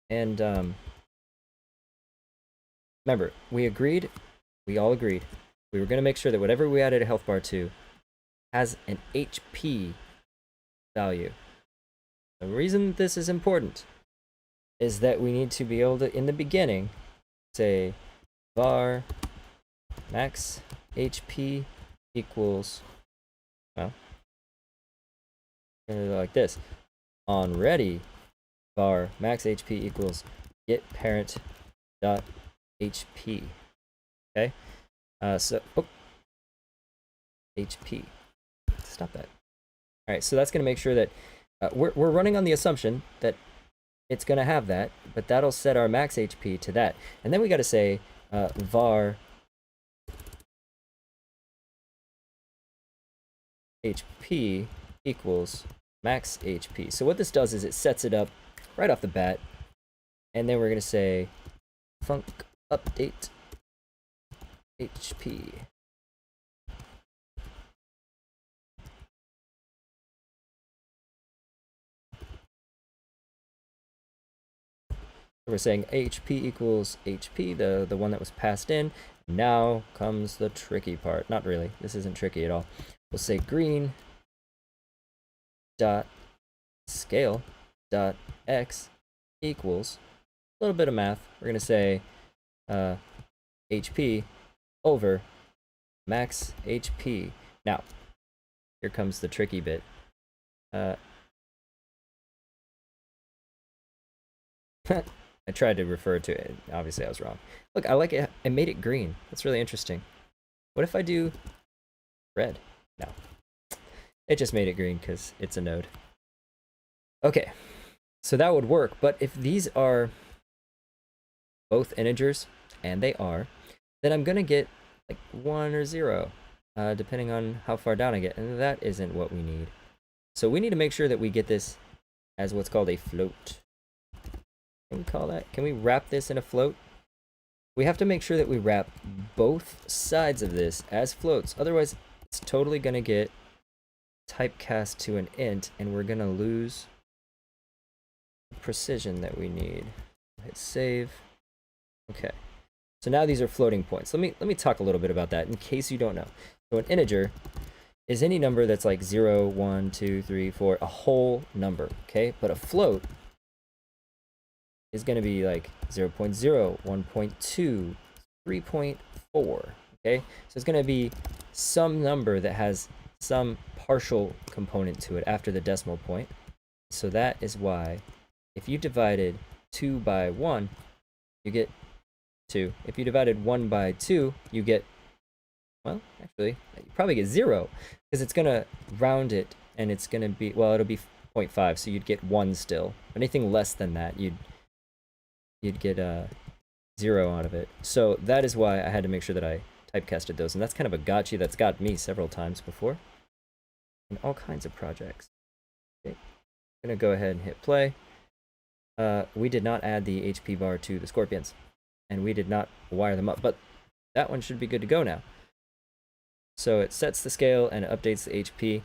And remember, we all agreed, we were going to make sure that whatever we added a health bar to has an HP value. The reason this is important is that we need to be able to, in the beginning, say var max HP equals, well, like this. On ready, var max HP equals get parent dot HP. Okay, HP. Stop that. All right, so that's going to make sure that we're running on the assumption that it's going to have that, but that'll set our max HP to that. And then we got to say var HP equals max HP. So what this does is it sets it up right off the bat, and then we're going to say func update HP. We're saying HP equals HP, the one that was passed in. Now comes the tricky part. Not really. This isn't tricky at all. We'll say green dot scale dot x equals a little bit of math. We're going to say HP over max HP. Now, here comes the tricky bit. I tried to refer to it. Obviously, I was wrong. Look, I like it. I made it green. That's really interesting. What if I do red? No. It just made it green because it's a node. Okay. So that would work. But if these are both integers, and they are, then I'm going to get like 1 or 0, depending on how far down I get. And that isn't what we need. So we need to make sure that we get this as what's called a float. Can we call that? Can we wrap this in a float? We have to make sure that we wrap both sides of this as floats. Otherwise, it's totally going to get typecast to an int, and we're going to lose the precision that we need. Hit save. Okay. So now these are floating points. Let me talk a little bit about that in case you don't know. So an integer is any number that's like 0, 1, 2, 3, 4, a whole number, okay? But a float is going to be like 0, 0.0, 1.2, 3.4, okay? So it's going to be some number that has some partial component to it after the decimal point. So that is why if you divided 2 by 1, you get 2. If you divided 1 by 2, you get, well, actually, you probably get 0, because it's going to round it, and it's going to be, well, it'll be 0.5, so you'd get 1 still. Anything less than that, you'd get 0 out of it. So that is why I had to make sure that I typecasted those, and that's kind of a gotcha that's got me several times before in all kinds of projects. Okay, I'm going to go ahead and hit play. We did not add the HP bar to the Scorpions, and we did not wire them up, but that one should be good to go now. So it sets the scale and it updates the HP, and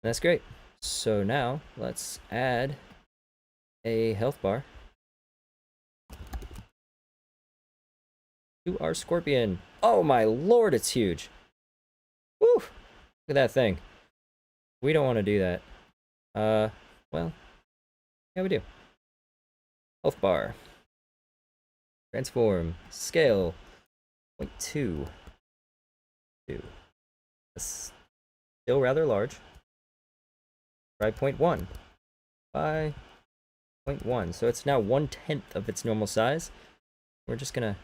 that's great. So now let's add a health bar to our Scorpion. Oh my lord, it's huge. Woo! Look at that thing. We don't want to do that. Well, yeah, we do. Health bar. Transform. Scale. 0.2. 2. That's still rather large. Try 0.1. By 0.1. So it's now 1/10 of its normal size. We're just gonna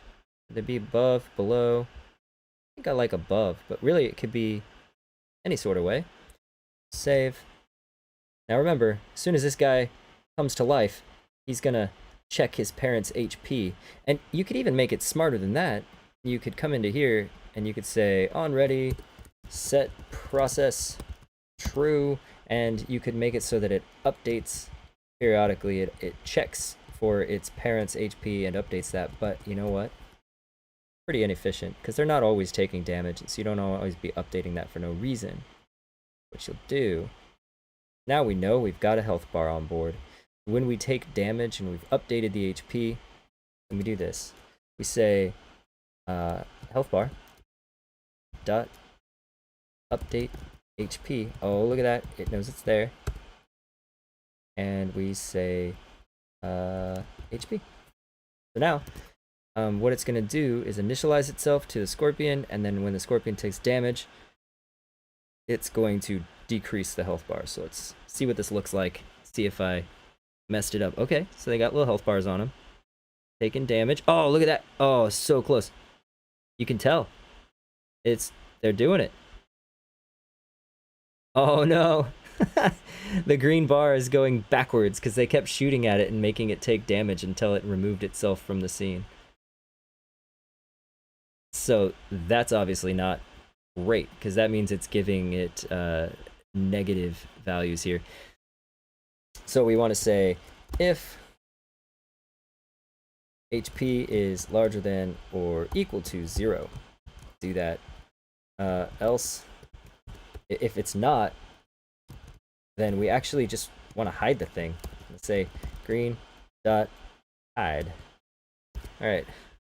either be above, below. I think I like above, but really it could be any sort of way. Save. Now remember, as soon as this guy comes to life, he's gonna check his parents' HP. And you could even make it smarter than that. You could come into here and you could say on ready, set process true, and you could make it so that it updates periodically. It checks for its parents' HP and updates that. But you know what? Pretty inefficient because they're not always taking damage, so you don't always be updating that for no reason. What you'll do, now we know we've got a health bar on board. When we take damage and we've updated the HP, and we do this, we say health bar dot update HP. Oh, look at that, it knows it's there. And we say HP. So now what it's going to do is initialize itself to the scorpion, and then when the scorpion takes damage, it's going to decrease the health bar. So let's see what this looks like, see if I messed it up. Okay, so they got little health bars on them. Taking damage. Oh, look at that. Oh, so close. You can tell. They're doing it. Oh no. The green bar is going backwards because they kept shooting at it and making it take damage until it removed itself from the scene. So that's obviously not great because that means it's giving it negative values here. So we want to say if HP is larger than or equal to 0, do that. Else, if it's not, then we actually just want to hide the thing. Let's say green dot hide. All right,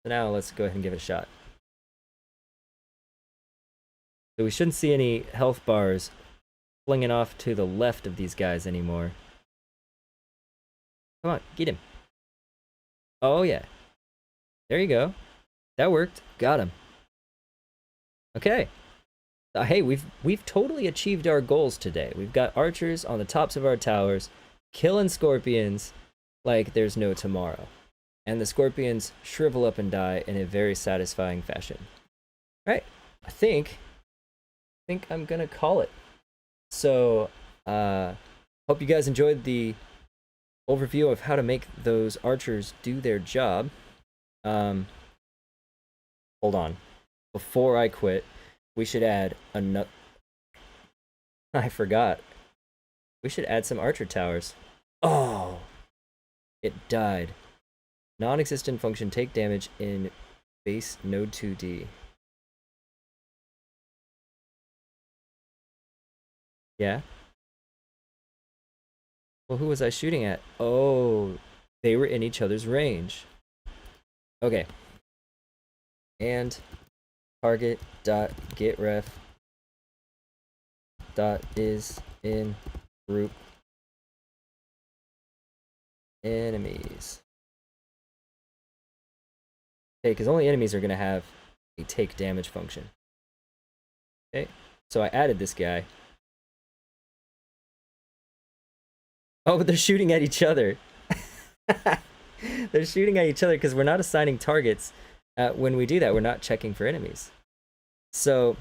so now let's go ahead and give it a shot. So we shouldn't see any health bars flinging off to the left of these guys anymore. Come on, get him. Oh yeah. There you go. That worked. Got him. Okay. Hey, we've totally achieved our goals today. We've got archers on the tops of our towers, killing scorpions like there's no tomorrow. And the scorpions shrivel up and die in a very satisfying fashion. All right. I think I'm gonna call it. So, hope you guys enjoyed the overview of how to make those archers do their job. Hold on. Before I quit, we should add another. I forgot. We should add some archer towers. Oh, it died. Non-existent function, take damage in base node 2D. Yeah? Well, who was I shooting at? Oh, they were in each other's range. Okay. And target dot getref dot is in group enemies. Okay, because only enemies are going to have a take damage function. Okay, so I added this guy. Oh, but they're shooting at each other. They're shooting at each other because we're not assigning targets. When we do that, we're not checking for enemies. So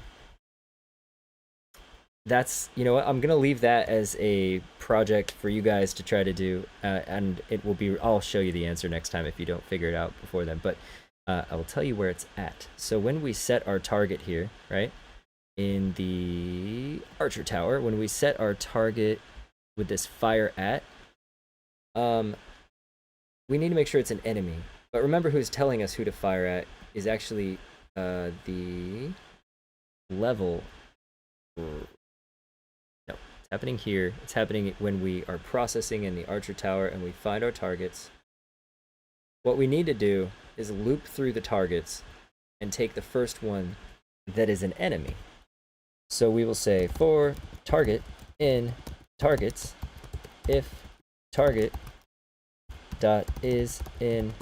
that's, you know what, I'm gonna leave that as a project for you guys to try to do, and it will be, I'll show you the answer next time if you don't figure it out before then, but I will tell you where it's at. So when we set our target here, right, in the archer tower, when we set our target with this fire at, we need to make sure it's an enemy. But remember, who's telling us who to fire at is actually the level. No, it's happening here. It's happening when we are processing in the archer tower and we find our targets. What we need to do is loop through the targets and take the first one that is an enemy. So we will say for target in targets, if target dot is in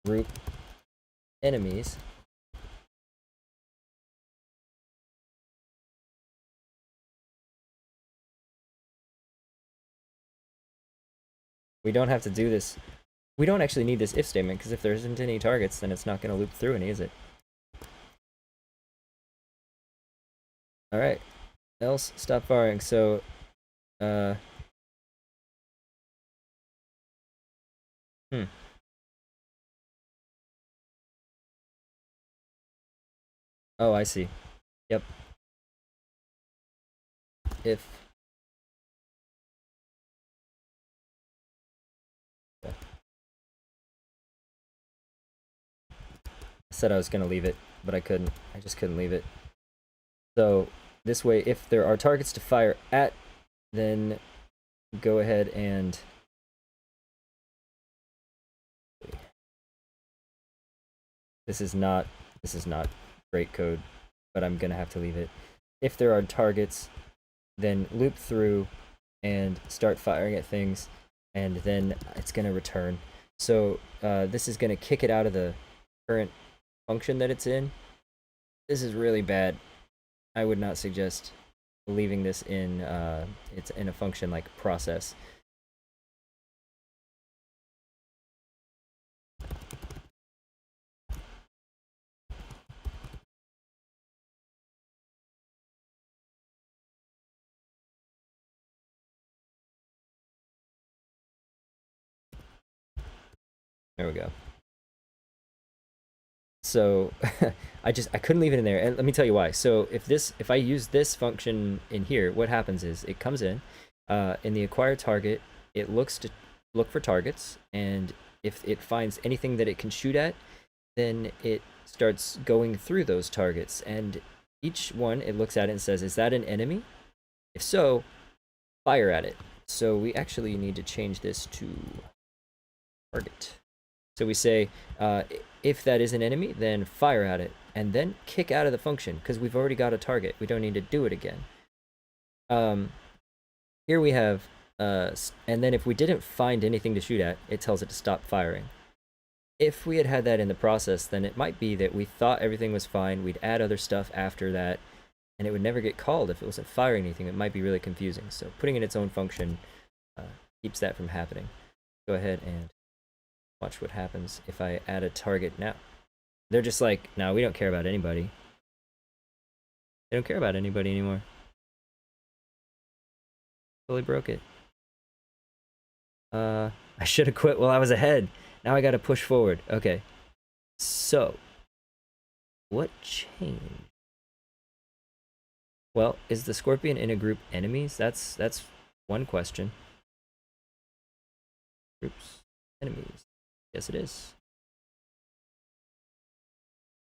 group enemies, we don't have to do this. We don't actually need this if statement, because if there isn't any targets, then it's not going to loop through any, is it? Alright. Else, stop firing. So, Hmm. Oh, I see. Yep. If I said I was gonna leave it, but I couldn't. I just couldn't leave it. So this way, if there are targets to fire at, then go ahead and this is not great code, but I'm gonna have to leave it. If there are targets, then loop through and start firing at things, and then it's gonna return. So this is gonna kick it out of the current function that it's in. This is really bad. I would not suggest leaving this in it's in a function like process. There we go. So I couldn't leave it in there, and let me tell you why. So if I use this function in here, what happens is it comes in the acquire target, it looks to look for targets, and if it finds anything that it can shoot at, then it starts going through those targets, and each one it looks at it and says, is that an enemy? If so, fire at it. So we actually need to change this to target. So we say, if that is an enemy, then fire at it, and then kick out of the function, because we've already got a target. We don't need to do it again. Here we have, and then if we didn't find anything to shoot at, it tells it to stop firing. If we had had that in the process, then it might be that we thought everything was fine, we'd add other stuff after that, and it would never get called if it wasn't firing anything. It might be really confusing. So putting in its own function keeps that from happening. Go ahead and watch what happens if I add a target now. They're just like, no, we don't care about anybody. They don't care about anybody anymore. Totally broke it. I should have quit while I was ahead. Now I gotta push forward. Okay. So, what changed? Well, is the Scorpion in a group enemies? That's one question. Groups, enemies. Yes, it is.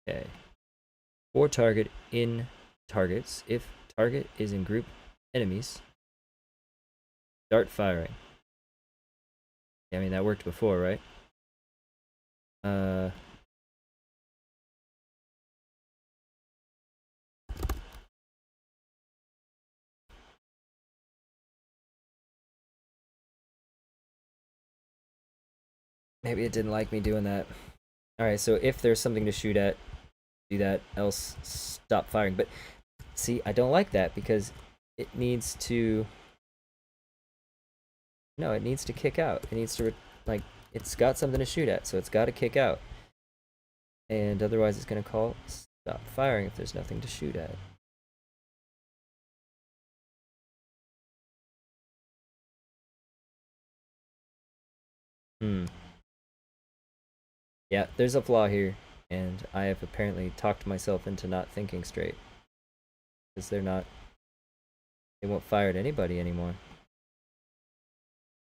Okay. For target in targets, if target is in group enemies, start firing. Yeah, I mean, that worked before, right? Maybe it didn't like me doing that. Alright, so if there's something to shoot at, do that, else stop firing. But see, I don't like that because it needs to... No, it needs to kick out. It needs to, like, it's got something to shoot at, so it's got to kick out. And otherwise it's going to call stop firing if there's nothing to shoot at. Yeah, there's a flaw here, and I have apparently talked myself into not thinking straight. Because they won't fire at anybody anymore.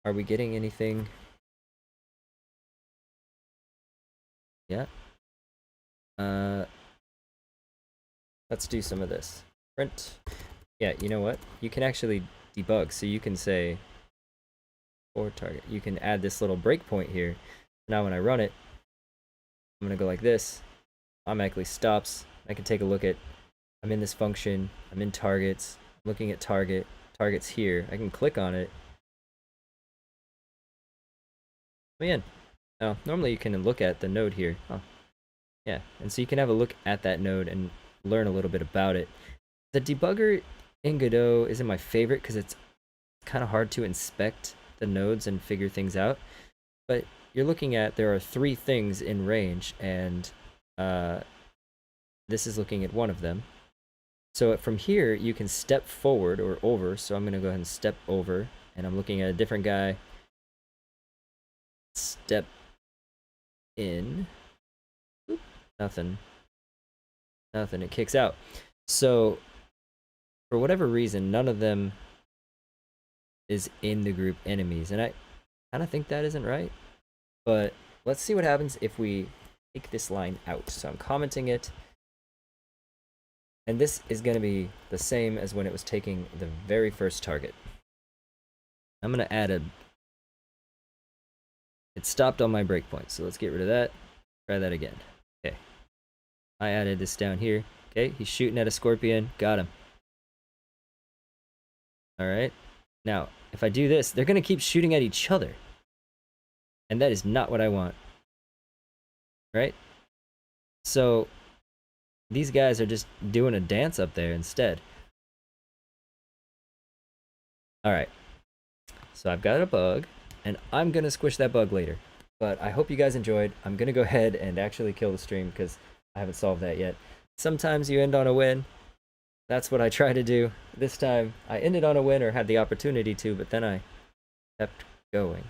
Are we getting anything? Yeah. Let's do some of this. Print. Yeah, you know what? You can actually debug, so you can say for target. You can add this little breakpoint here. Now when I run it, I'm gonna go like this. Automatically stops. I can take a look at, I'm in this function, I'm in targets, I'm looking at targets here. I can click on it. Man, now normally you can look at the node here. Oh, yeah, and so you can have a look at that node and learn a little bit about it. The debugger in Godot isn't my favorite because it's kind of hard to inspect the nodes and figure things out. But you're looking at, there are 3 things in range, and this is looking at one of them. So from here, you can step forward or over. So I'm going to go ahead and step over, and I'm looking at a different guy. Step in. Oop, nothing. Nothing. It kicks out. So, for whatever reason, none of them is in the group enemies. And I kind of think that isn't right. But let's see what happens if we take this line out. So I'm commenting it. And this is going to be the same as when it was taking the very first target. I'm going to add a... It stopped on my breakpoint, so let's get rid of that. Try that again. Okay. I added this down here. Okay, he's shooting at a scorpion. Got him. Alright. Now, if I do this, they're going to keep shooting at each other. And that is not what I want. Right? So, these guys are just doing a dance up there instead. Alright. So I've got a bug, and I'm going to squish that bug later. But I hope you guys enjoyed. I'm going to go ahead and actually kill the stream because I haven't solved that yet. Sometimes you end on a win. That's what I try to do. This time, I ended on a win or had the opportunity to, but then I kept going.